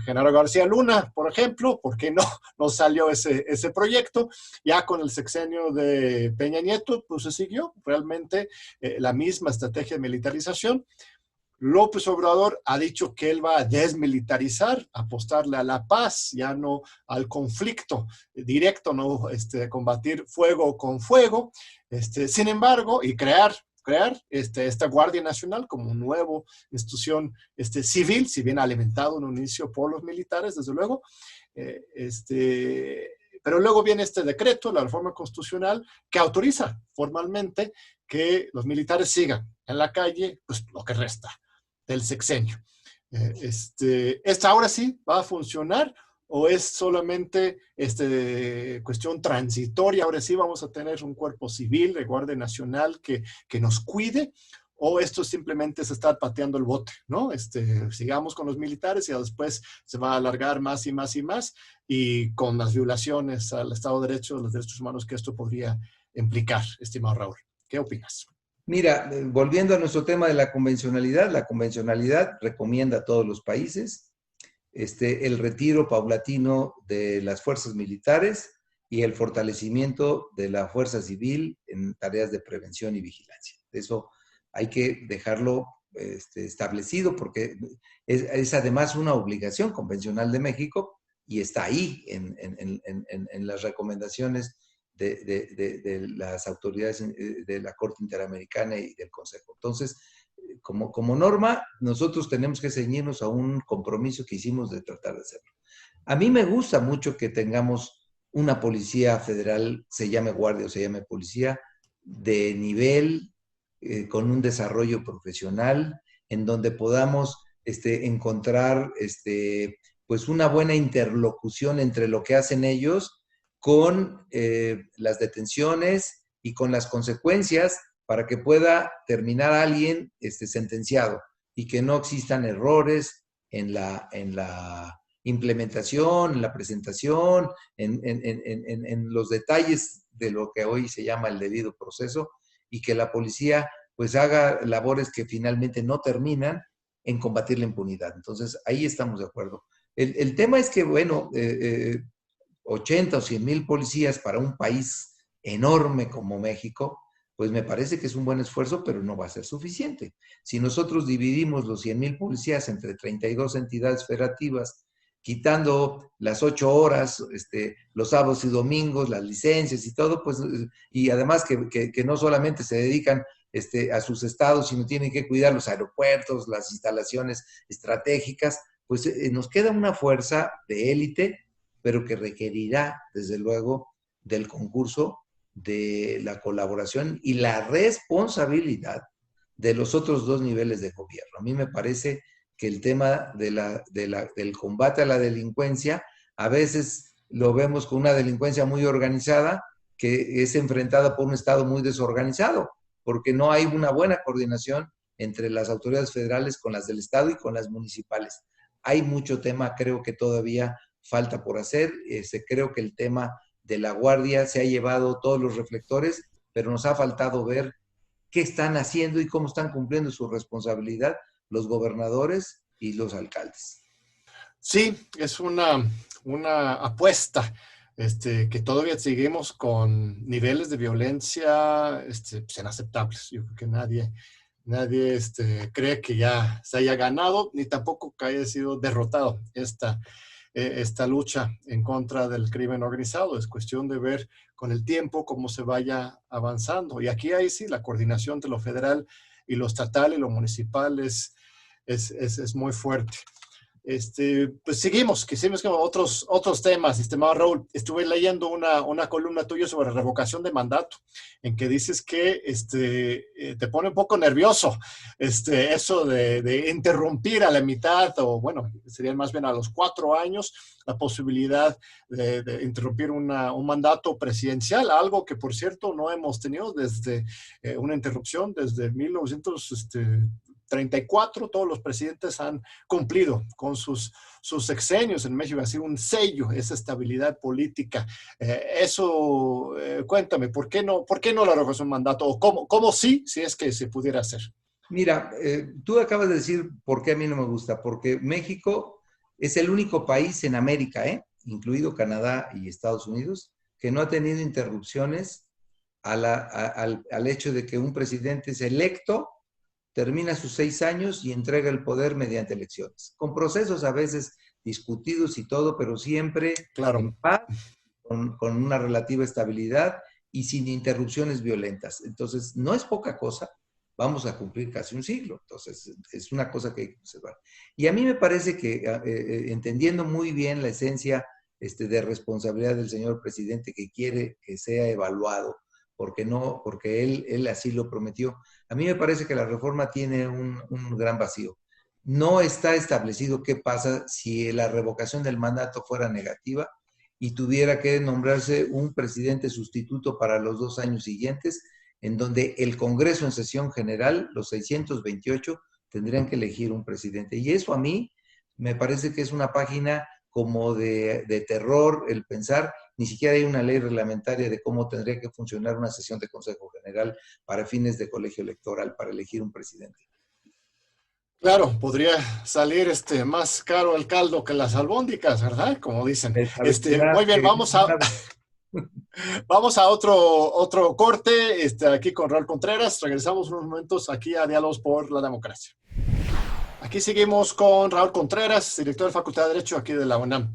S2: Genaro García Luna, por ejemplo. ¿Por qué no salió ese proyecto? Ya con el sexenio de Peña Nieto, pues se siguió realmente la misma estrategia de militarización. López Obrador ha dicho que él va a desmilitarizar, apostarle a la paz, ya no al conflicto directo, no combatir fuego con fuego. Sin embargo, y crear esta Guardia Nacional como una nueva institución civil, si bien alimentado en un inicio por los militares, desde luego. Pero luego viene este decreto, la reforma constitucional, que autoriza formalmente que los militares sigan en la calle, pues lo que resta del sexenio. ¿Esta ahora sí va a funcionar o es solamente cuestión transitoria? Ahora sí vamos a tener un cuerpo civil de Guardia Nacional que nos cuide, o esto simplemente se está pateando el bote, ¿no? Sigamos con los militares y después se va a alargar más y más y más, y con las violaciones al Estado de Derecho, los derechos humanos que esto podría implicar, estimado Raúl. ¿Qué opinas?
S3: Mira, volviendo a nuestro tema de la convencionalidad recomienda a todos los países el retiro paulatino de las fuerzas militares y el fortalecimiento de la fuerza civil en tareas de prevención y vigilancia. Eso hay que dejarlo establecido porque es además una obligación convencional de México y está ahí en las recomendaciones de las autoridades de la Corte Interamericana y del Consejo. Entonces, como norma, nosotros tenemos que ceñirnos a un compromiso que hicimos de tratar de hacerlo. A mí me gusta mucho que tengamos una policía federal, se llame guardia o se llame policía, de nivel, con un desarrollo profesional, en donde podamos encontrar pues una buena interlocución entre lo que hacen ellos con las detenciones y con las consecuencias para que pueda terminar alguien sentenciado y que no existan errores en la implementación, en la presentación, en los detalles de lo que hoy se llama el debido proceso y que la policía pues haga labores que finalmente no terminan en combatir la impunidad. Entonces, ahí estamos de acuerdo. El tema es que, bueno, 80 o 100 mil policías para un país enorme como México, pues me parece que es un buen esfuerzo, pero no va a ser suficiente. Si nosotros dividimos los 100 mil policías entre 32 entidades federativas, quitando las 8 horas, los sábados y domingos, las licencias y todo, pues, y además que no solamente se dedican a sus estados, sino tienen que cuidar los aeropuertos, las instalaciones estratégicas, pues nos queda una fuerza de élite, pero que requerirá, desde luego, del concurso, de la colaboración y la responsabilidad de los otros dos niveles de gobierno. A mí me parece que el tema del combate a la delincuencia, a veces lo vemos con una delincuencia muy organizada, que es enfrentada por un Estado muy desorganizado, porque no hay una buena coordinación entre las autoridades federales con las del Estado y con las municipales. Hay mucho tema, creo que todavía falta por hacer. Creo que el tema de la Guardia se ha llevado todos los reflectores, pero nos ha faltado ver qué están haciendo y cómo están cumpliendo su responsabilidad los gobernadores y los alcaldes.
S2: Sí, es una apuesta que todavía seguimos con niveles de violencia pues, inaceptables. Yo creo que nadie cree que ya se haya ganado, ni tampoco que haya sido derrotado esta lucha en contra del crimen organizado. Es cuestión de ver con el tiempo cómo se vaya avanzando. Y aquí ahí sí, la coordinación de lo federal y lo estatal y lo municipal es muy fuerte. Pues seguimos con otros temas, estimado Raúl. Estuve leyendo una columna tuya sobre revocación de mandato, en que dices que te pone un poco nervioso eso de interrumpir a la mitad, o bueno, sería más bien a los 4 años, la posibilidad de interrumpir un mandato presidencial, algo que, por cierto, no hemos tenido desde una interrupción desde 1934. Todos los presidentes han cumplido con sus sexenios en México, ha sido un sello, esa estabilidad política. Cuéntame, ¿por qué no la revocación de mandato? ¿O cómo sí, si es que se pudiera hacer?
S3: Mira, tú acabas de decir por qué a mí no me gusta, porque México es el único país en América, incluido Canadá y Estados Unidos, que no ha tenido interrupciones al hecho de que un presidente es electo, termina sus 6 años y entrega el poder mediante elecciones, con procesos a veces discutidos y todo, pero siempre
S2: claro,
S3: en paz, con una relativa estabilidad y sin interrupciones violentas. Entonces, no es poca cosa, vamos a cumplir casi un siglo, entonces es una cosa que hay que observar. Y a mí me parece que, entendiendo muy bien la esencia de responsabilidad del señor presidente, que quiere que sea evaluado, porque él así lo prometió. A mí me parece que la reforma tiene un gran vacío. No está establecido qué pasa si la revocación del mandato fuera negativa y tuviera que nombrarse un presidente sustituto para los 2 años siguientes, en donde el Congreso en sesión general, los 628, tendrían que elegir un presidente. Y eso a mí me parece que es una página como de terror el pensar. Ni siquiera hay una ley reglamentaria de cómo tendría que funcionar una sesión de Consejo General para fines de colegio electoral, para elegir un presidente.
S2: Claro, podría salir más caro el caldo que las albóndigas, ¿verdad? Como dicen. Muy bien, vamos a otro corte, aquí con Raúl Contreras. Regresamos unos momentos aquí a Diálogos por la Democracia. Aquí seguimos con Raúl Contreras, director de Facultad de Derecho aquí de la UNAM.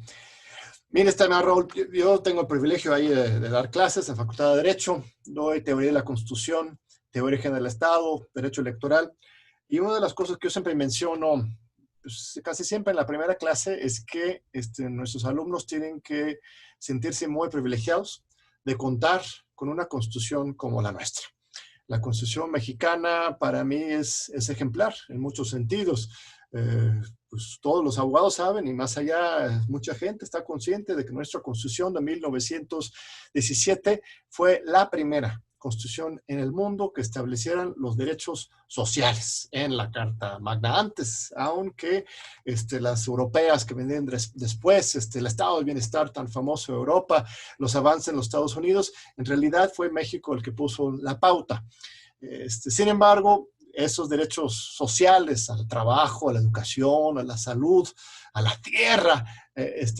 S2: Mire, Raúl, yo tengo el privilegio ahí de dar clases en Facultad de Derecho, doy teoría de la Constitución, teoría de origen del Estado, derecho electoral, y una de las cosas que yo siempre menciono, pues, casi siempre en la primera clase, es que nuestros alumnos tienen que sentirse muy privilegiados de contar con una Constitución como la nuestra. La Constitución mexicana para mí es ejemplar en muchos sentidos. Pues todos los abogados saben, y más allá, mucha gente está consciente de que nuestra Constitución de 1917 fue la primera Constitución en el mundo que establecieran los derechos sociales en la Carta Magna. Antes, aunque las europeas que venían después, el Estado del Bienestar tan famoso de Europa, los avances en los Estados Unidos, en realidad fue México el que puso la pauta. Sin embargo, esos derechos sociales al trabajo, a la educación, a la salud, a la tierra,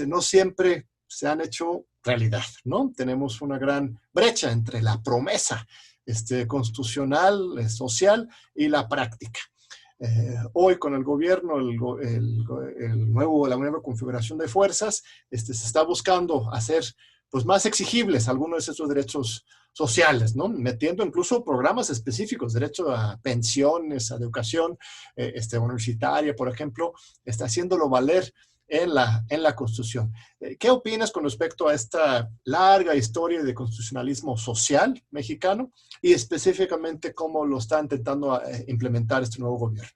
S2: no siempre se han hecho realidad, ¿no? Tenemos una gran brecha entre la promesa constitucional, social y la práctica. Hoy con el gobierno, la nueva configuración de fuerzas, se está buscando hacer pues, más exigibles algunos de esos derechos sociales, ¿no? Metiendo incluso programas específicos, derecho a pensiones, a educación universitaria, por ejemplo, está haciéndolo valer en la Constitución. ¿Qué opinas con respecto a esta larga historia de constitucionalismo social mexicano y específicamente cómo lo está intentando implementar este nuevo gobierno?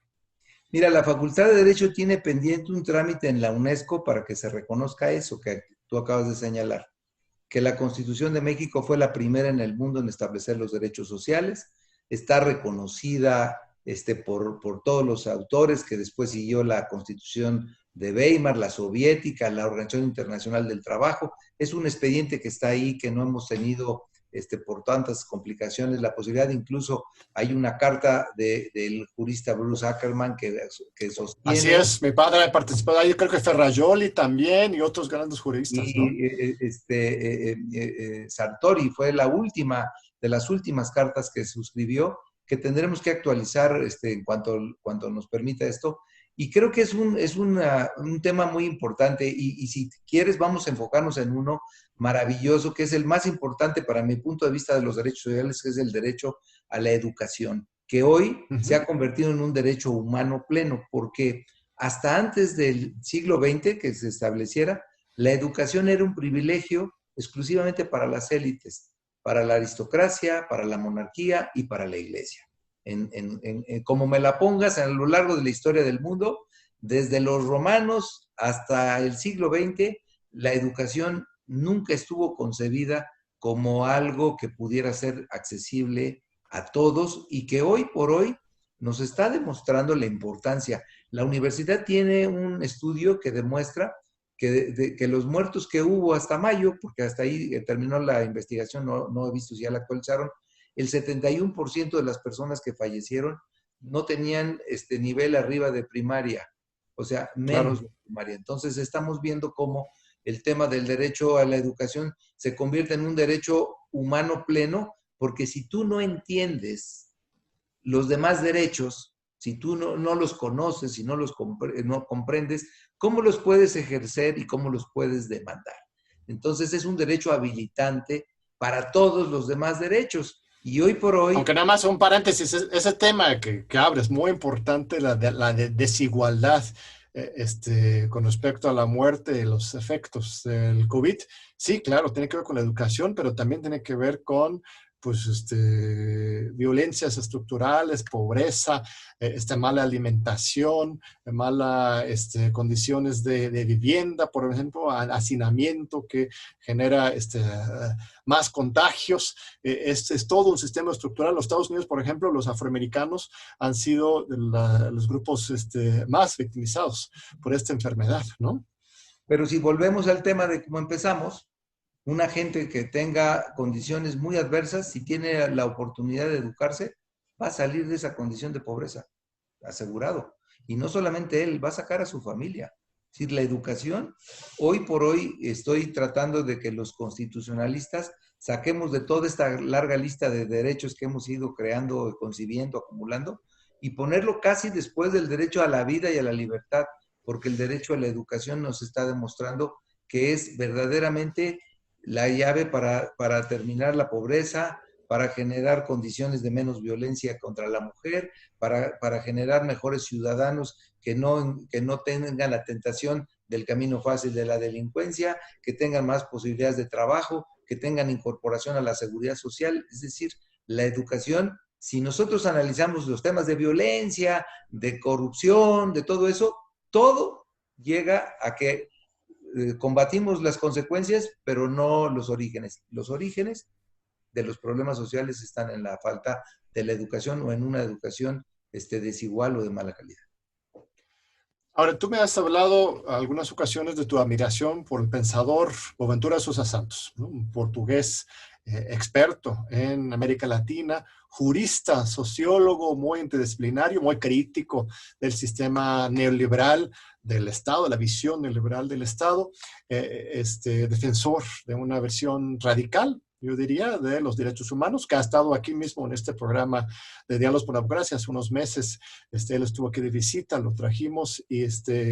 S3: Mira, la Facultad de Derecho tiene pendiente un trámite en la UNESCO para que se reconozca eso que tú acabas de señalar, que la Constitución de México fue la primera en el mundo en establecer los derechos sociales, está reconocida por todos los autores, que después siguió la Constitución de Weimar, la soviética, la Organización Internacional del Trabajo. Es un expediente que está ahí, que no hemos tenido por tantas complicaciones, la posibilidad, incluso hay una carta del jurista Bruce Ackerman que sostiene...
S2: Así es, mi padre ha participado ahí, creo que Ferrajoli también y otros grandes juristas, ¿no?
S3: Sartori fue de las últimas cartas que suscribió, que tendremos que actualizar en cuanto nos permita esto. Y creo que es un tema muy importante y si quieres vamos a enfocarnos en uno maravilloso, que es el más importante para mi punto de vista de los derechos sociales, que es el derecho a la educación, que hoy se ha convertido en un derecho humano pleno, porque hasta antes del siglo XX que se estableciera, la educación era un privilegio exclusivamente para las élites, para la aristocracia, para la monarquía y para la iglesia. Como me la pongas a lo largo de la historia del mundo, desde los romanos hasta el siglo XX, la educación nunca estuvo concebida como algo que pudiera ser accesible a todos y que hoy por hoy nos está demostrando la importancia. La universidad tiene un estudio que demuestra que los muertos que hubo hasta mayo, porque hasta ahí terminó la investigación, no he visto si ya la actualizaron, el 71% de las personas que fallecieron no tenían nivel arriba de primaria, o sea, menos de primaria. Entonces estamos viendo cómo el tema del derecho a la educación se convierte en un derecho humano pleno, porque si tú no entiendes los demás derechos, si tú no los conoces, si no comprendes, ¿cómo los puedes ejercer y cómo los puedes demandar? Entonces es un derecho habilitante para todos los demás derechos. Y hoy por hoy...
S2: Aunque nada más un paréntesis, ese tema que abres, muy importante, la desigualdad con respecto a la muerte y los efectos del COVID. Sí, claro, tiene que ver con la educación, pero también tiene que ver con pues, violencias estructurales, pobreza, mala alimentación, malas condiciones de vivienda, por ejemplo, hacinamiento que genera más contagios. Es todo un sistema estructural. Los Estados Unidos, por ejemplo, los afroamericanos han sido los grupos más victimizados por esta enfermedad, ¿no?
S3: Pero si volvemos al tema de cómo empezamos, una gente que tenga condiciones muy adversas, si tiene la oportunidad de educarse, va a salir de esa condición de pobreza, asegurado. Y no solamente él, va a sacar a su familia. Es decir, la educación, hoy por hoy estoy tratando de que los constitucionalistas saquemos de toda esta larga lista de derechos que hemos ido creando, concibiendo, acumulando, y ponerlo casi después del derecho a la vida y a la libertad, porque el derecho a la educación nos está demostrando que es verdaderamente la llave para terminar la pobreza, para generar condiciones de menos violencia contra la mujer, para generar mejores ciudadanos que no tengan la tentación del camino fácil de la delincuencia, que tengan más posibilidades de trabajo, que tengan incorporación a la seguridad social. Es decir, la educación, si nosotros analizamos los temas de violencia, de corrupción, de todo eso, todo llega a que combatimos las consecuencias, pero no los orígenes. Los orígenes de los problemas sociales están en la falta de la educación o en una educación desigual o de mala calidad.
S2: Ahora, tú me has hablado algunas ocasiones de tu admiración por el pensador Boaventura de Sousa Santos, ¿no? Un portugués experto en América Latina, jurista, sociólogo muy interdisciplinario, muy crítico del sistema neoliberal del Estado, la visión neoliberal del Estado, defensor de una versión radical, yo diría, de los derechos humanos, que ha estado aquí mismo en este programa de Diálogos por la Democracia hace unos meses. Él estuvo aquí de visita, lo trajimos y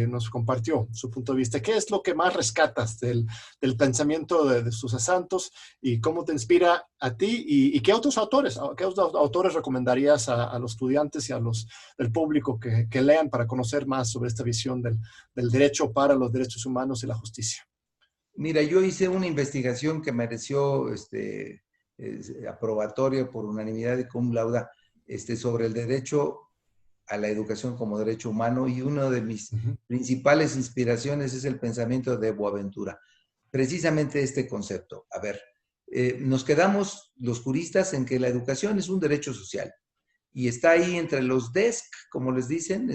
S2: nos compartió su punto de vista. ¿Qué es lo que más rescatas del pensamiento de Sousa Santos y cómo te inspira a ti? ¿Y qué otros autores recomendarías a los estudiantes y del público que lean para conocer más sobre esta visión del derecho para los derechos humanos y la justicia?
S3: Mira, yo hice una investigación que mereció aprobatoria por unanimidad y cum laude sobre el derecho a la educación como derecho humano, y una de mis principales inspiraciones es el pensamiento de Boaventura. Precisamente este concepto. A ver, nos quedamos los juristas en que la educación es un derecho social y está ahí entre los DESC, como les dicen,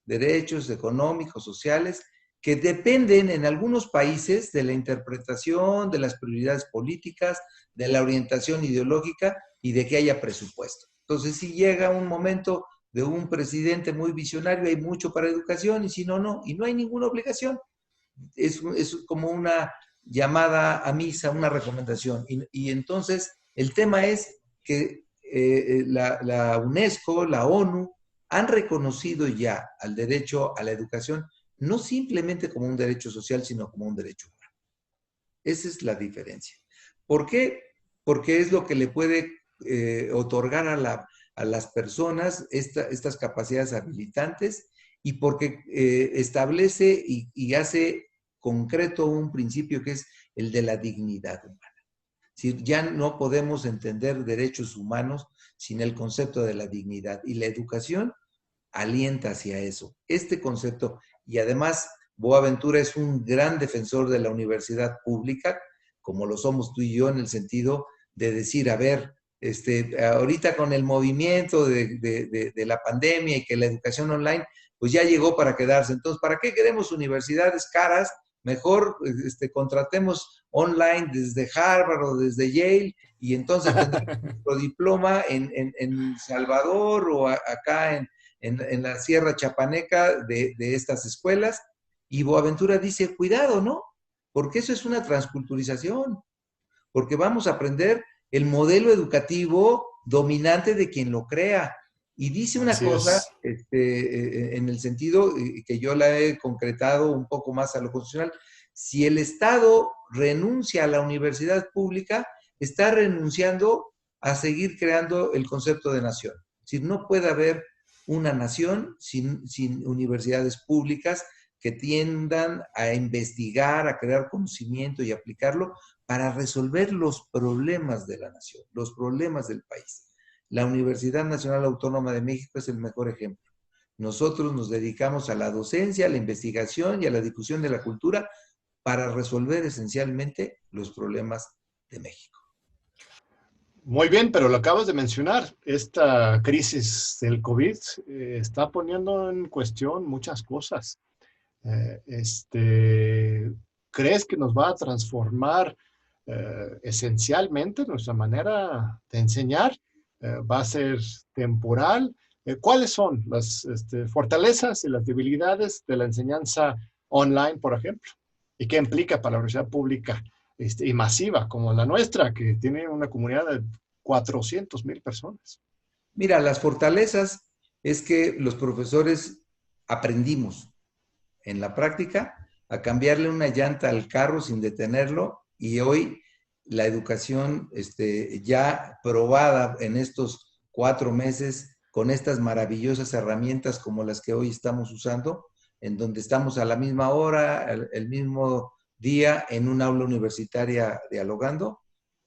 S3: derechos económicos, sociales, que dependen en algunos países de la interpretación, de las prioridades políticas, de la orientación ideológica y de que haya presupuesto. Entonces, si llega un momento de un presidente muy visionario, hay mucho para educación, y si no, no. Y no hay ninguna obligación. Es como una llamada a misa, una recomendación. Y entonces, el tema es que la UNESCO, la ONU, han reconocido ya al derecho a la educación no simplemente como un derecho social, sino como un derecho humano. Esa es la diferencia. ¿Por qué? Porque es lo que le puede otorgar a las personas estas capacidades habilitantes, y porque establece y hace concreto un principio que es el de la dignidad humana. Es decir, ya no podemos entender derechos humanos sin el concepto de la dignidad, y la educación alienta hacia eso. Este concepto, y además Boaventura es un gran defensor de la universidad pública, como lo somos tú y yo, en el sentido de decir, a ver, ahorita con el movimiento de la pandemia y que la educación online, pues ya llegó para quedarse. Entonces, ¿para qué queremos universidades caras? Mejor contratemos online desde Harvard o desde Yale, y entonces tendremos nuestro diploma en Salvador o acá en la Sierra Chapaneca de estas escuelas. Y Boaventura dice, cuidado, ¿no? Porque eso es una transculturización, porque vamos a aprender el modelo educativo dominante de quien lo crea. Y dice una cosa, en el sentido que yo la he concretado un poco más a lo constitucional: si el Estado renuncia a la universidad pública, está renunciando a seguir creando el concepto de nación. Es decir, no puede haber una nación sin universidades públicas que tiendan a investigar, a crear conocimiento y aplicarlo para resolver los problemas de la nación, los problemas del país. La Universidad Nacional Autónoma de México es el mejor ejemplo. Nosotros nos dedicamos a la docencia, a la investigación y a la difusión de la cultura para resolver esencialmente los problemas de México.
S2: Muy bien, pero lo acabas de mencionar. Esta crisis del COVID está poniendo en cuestión muchas cosas. ¿Crees que nos va a transformar esencialmente nuestra manera de enseñar? ¿Va a ser temporal? ¿Cuáles son las fortalezas y las debilidades de la enseñanza online, por ejemplo? ¿Y qué implica para la universidad pública y masiva como la nuestra, que tiene una comunidad de 400,000 personas?
S3: Mira, las fortalezas es que los profesores aprendimos en la práctica a cambiarle una llanta al carro sin detenerlo, y hoy la educación ya probada en estos 4 meses con estas maravillosas herramientas como las que hoy estamos usando, en donde estamos a la misma hora, el mismo día, en un aula universitaria dialogando,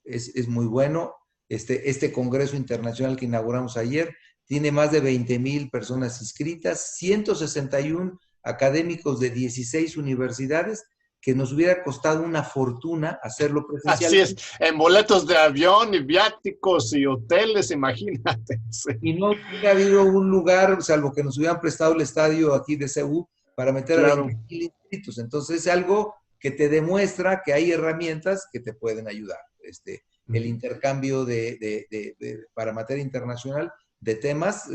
S3: es muy bueno. Este Congreso Internacional que inauguramos ayer tiene más de 20,000 personas inscritas, 161 académicos de 16 universidades, que nos hubiera costado una fortuna hacerlo presencial.
S2: Así es, en boletos de avión y viáticos y hoteles, imagínate. Sí.
S3: Y no hubiera habido un lugar, salvo que nos hubieran prestado el estadio aquí de CEU, para meter a 20,000 inscritos. Entonces es algo que te demuestra que hay herramientas que te pueden ayudar. El intercambio para materia internacional de temas,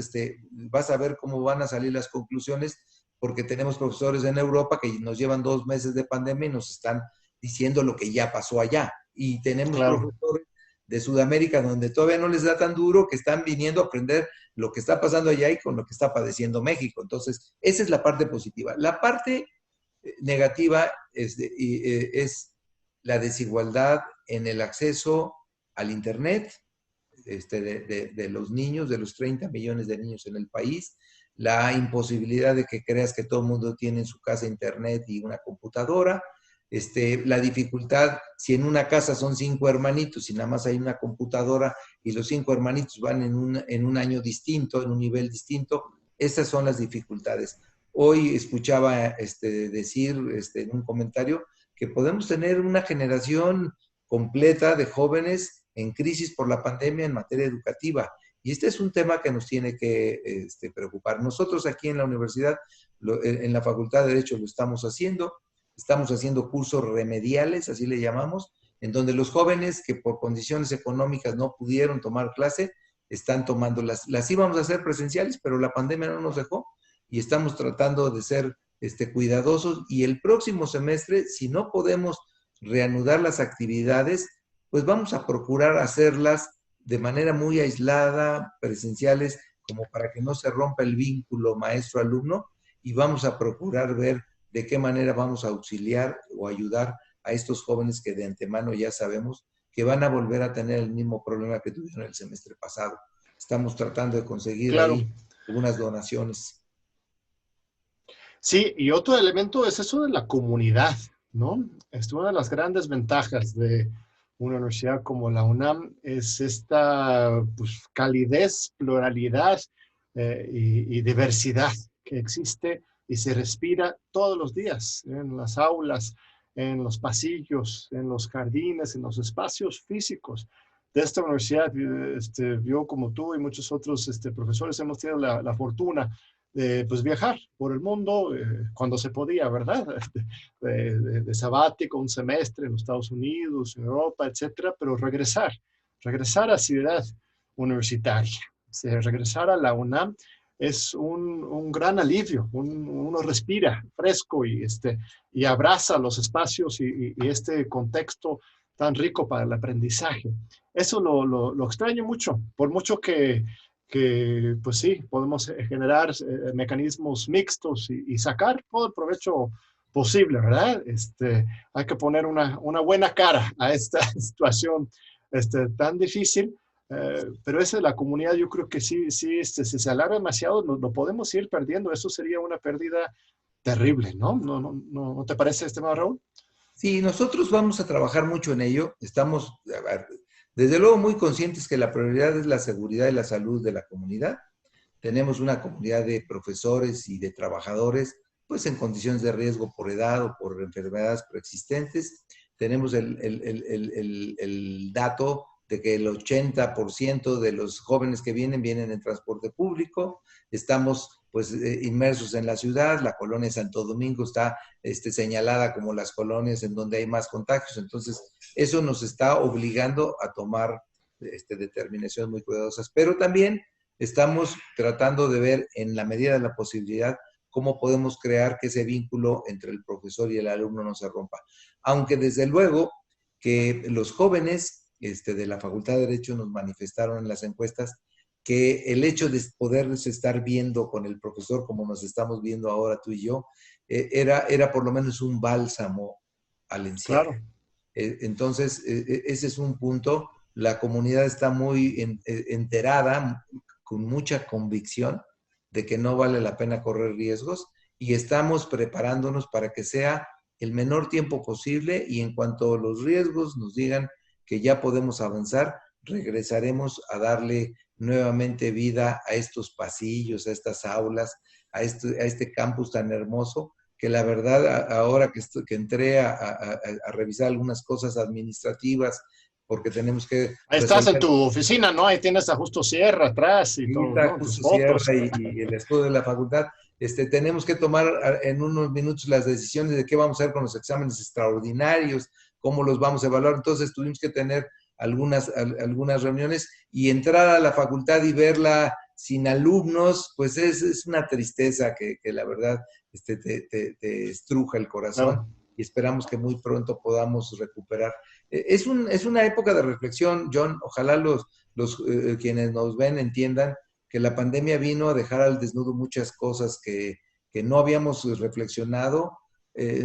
S3: vas a ver cómo van a salir las conclusiones, porque tenemos profesores en Europa que nos llevan 2 meses de pandemia y nos están diciendo lo que ya pasó allá. Y tenemos profesores de Sudamérica donde todavía no les da tan duro, que están viniendo a aprender lo que está pasando allá y con lo que está padeciendo México. Entonces, esa es la parte positiva. La parte negativa es la desigualdad en el acceso al Internet de los niños, de los 30 millones de niños en el país, la imposibilidad de que creas que todo el mundo tiene en su casa Internet y una computadora, la dificultad, si en una casa son 5 hermanitos y nada más hay una computadora y los 5 hermanitos van en un año distinto, en un nivel distinto, esas son las dificultades. Hoy escuchaba decir en un comentario que podemos tener una generación completa de jóvenes en crisis por la pandemia en materia educativa. Y este es un tema que nos tiene que preocupar. Nosotros aquí en la universidad, en la Facultad de Derecho lo estamos haciendo cursos remediales, así le llamamos, en donde los jóvenes que por condiciones económicas no pudieron tomar clase, están tomando las íbamos a hacer presenciales, pero la pandemia no nos dejó y estamos tratando de ser cuidadosos, y el próximo semestre, si no podemos reanudar las actividades, pues vamos a procurar hacerlas de manera muy aislada, presenciales, como para que no se rompa el vínculo maestro-alumno, y vamos a procurar ver de qué manera vamos a auxiliar o ayudar a estos jóvenes que de antemano ya sabemos que van a volver a tener el mismo problema que tuvieron el semestre pasado. Estamos tratando de conseguir ahí algunas donaciones.
S2: Sí, y otro elemento es eso de la comunidad, ¿no? Una de las grandes ventajas de una universidad como la UNAM es esta calidez, pluralidad y diversidad que existe y se respira todos los días en las aulas, en los pasillos, en los jardines, en los espacios físicos de esta universidad. Yo, como tú y muchos otros profesores, hemos tenido la fortuna de viajar por el mundo cuando se podía, ¿verdad? De sabático, un semestre en los Estados Unidos, en Europa, etcétera, pero regresar a Ciudad Universitaria, regresar a la UNAM es un gran alivio. Uno respira fresco y abraza los espacios y este contexto tan rico para el aprendizaje. Eso lo extraño mucho, por mucho que pues sí, podemos generar mecanismos mixtos y sacar todo el provecho posible, ¿verdad? Hay que poner una buena cara a esta situación tan difícil, pero esa de la comunidad, yo creo que sí, si se alarga demasiado, lo podemos ir perdiendo. Eso sería una pérdida terrible, ¿no? ¿No te parece, estimado Raúl?
S3: Sí, nosotros vamos a trabajar mucho en ello. Estamos, desde luego, muy conscientes que la prioridad es la seguridad y la salud de la comunidad. Tenemos una comunidad de profesores y de trabajadores, pues en condiciones de riesgo por edad o por enfermedades preexistentes. Tenemos el dato de que el 80% de los jóvenes que vienen en transporte público. Estamos pues inmersos en la ciudad. La colonia Santo Domingo está señalada como las colonias en donde hay más contagios. Entonces, eso nos está obligando a tomar determinaciones muy cuidadosas. Pero también estamos tratando de ver, en la medida de la posibilidad, cómo podemos crear que ese vínculo entre el profesor y el alumno no se rompa. Aunque desde luego que los jóvenes de la Facultad de Derecho nos manifestaron en las encuestas que el hecho de podernos estar viendo con el profesor como nos estamos viendo ahora tú y yo, era por lo menos un bálsamo al encierro.
S2: Claro.
S3: Entonces, ese es un punto. La comunidad está muy enterada, con mucha convicción de que no vale la pena correr riesgos, y estamos preparándonos para que sea el menor tiempo posible, y en cuanto los riesgos nos digan que ya podemos avanzar, regresaremos a darle nuevamente vida a estos pasillos, a estas aulas, a este campus tan hermoso, que la verdad, ahora que entré a revisar algunas cosas administrativas, porque tenemos que...
S2: Ahí estás en tu oficina, ¿no? Ahí tienes a Justo Sierra atrás y todo, ¿no? Tus fotos.
S3: Sierra y el escudo de la facultad. Tenemos que tomar en unos minutos las decisiones de qué vamos a hacer con los exámenes extraordinarios, cómo los vamos a evaluar. Entonces tuvimos que tener algunas reuniones, y entrar a la facultad y verla sin alumnos, pues es una tristeza que la verdad te estruja el corazón. Claro. Y esperamos que muy pronto podamos recuperar. Es una época de reflexión, John. Ojalá los quienes nos ven entiendan que la pandemia vino a dejar al desnudo muchas cosas que no habíamos reflexionado,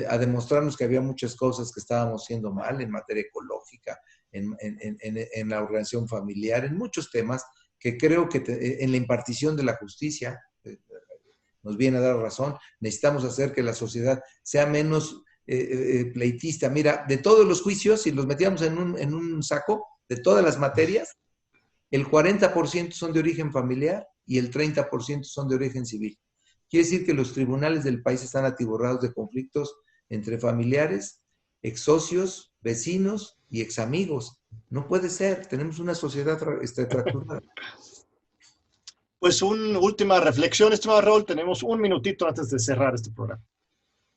S3: a demostrarnos que había muchas cosas que estábamos haciendo mal en materia ecológica, en la organización familiar, en muchos temas que creo que en la impartición de la justicia nos viene a dar razón. Necesitamos hacer que la sociedad sea menos pleitista. Mira, de todos los juicios, si los metíamos en un saco, de todas las materias, el 40% son de origen familiar y el 30% son de origen civil. Quiere decir que los tribunales del país están atiborrados de conflictos entre familiares, ex socios, vecinos y ex amigos. No puede ser. Tenemos una sociedad fracturada.
S2: Pues una última reflexión, estimado Raúl. Tenemos un minutito antes de cerrar este programa.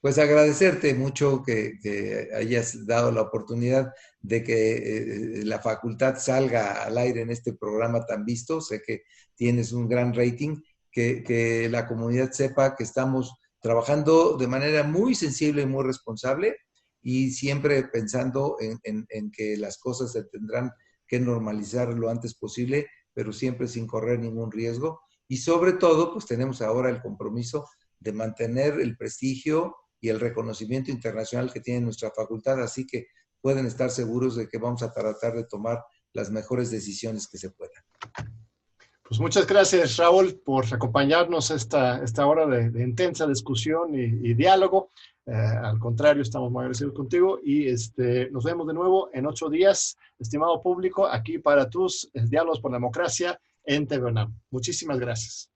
S3: Pues agradecerte mucho que hayas dado la oportunidad de que la facultad salga al aire en este programa tan visto. Sé que tienes un gran rating, que la comunidad sepa que estamos trabajando de manera muy sensible y muy responsable, y siempre pensando en que las cosas se tendrán que normalizar lo antes posible, pero siempre sin correr ningún riesgo. Y sobre todo, pues tenemos ahora el compromiso de mantener el prestigio y el reconocimiento internacional que tiene nuestra facultad, así que pueden estar seguros de que vamos a tratar de tomar las mejores decisiones que se puedan.
S2: Pues muchas gracias, Raúl, por acompañarnos esta hora de intensa discusión y diálogo. Al contrario, estamos muy agradecidos contigo, y nos vemos de nuevo en 8 días, estimado público, aquí para tus Diálogos por la Democracia en TV UNAM. Muchísimas gracias.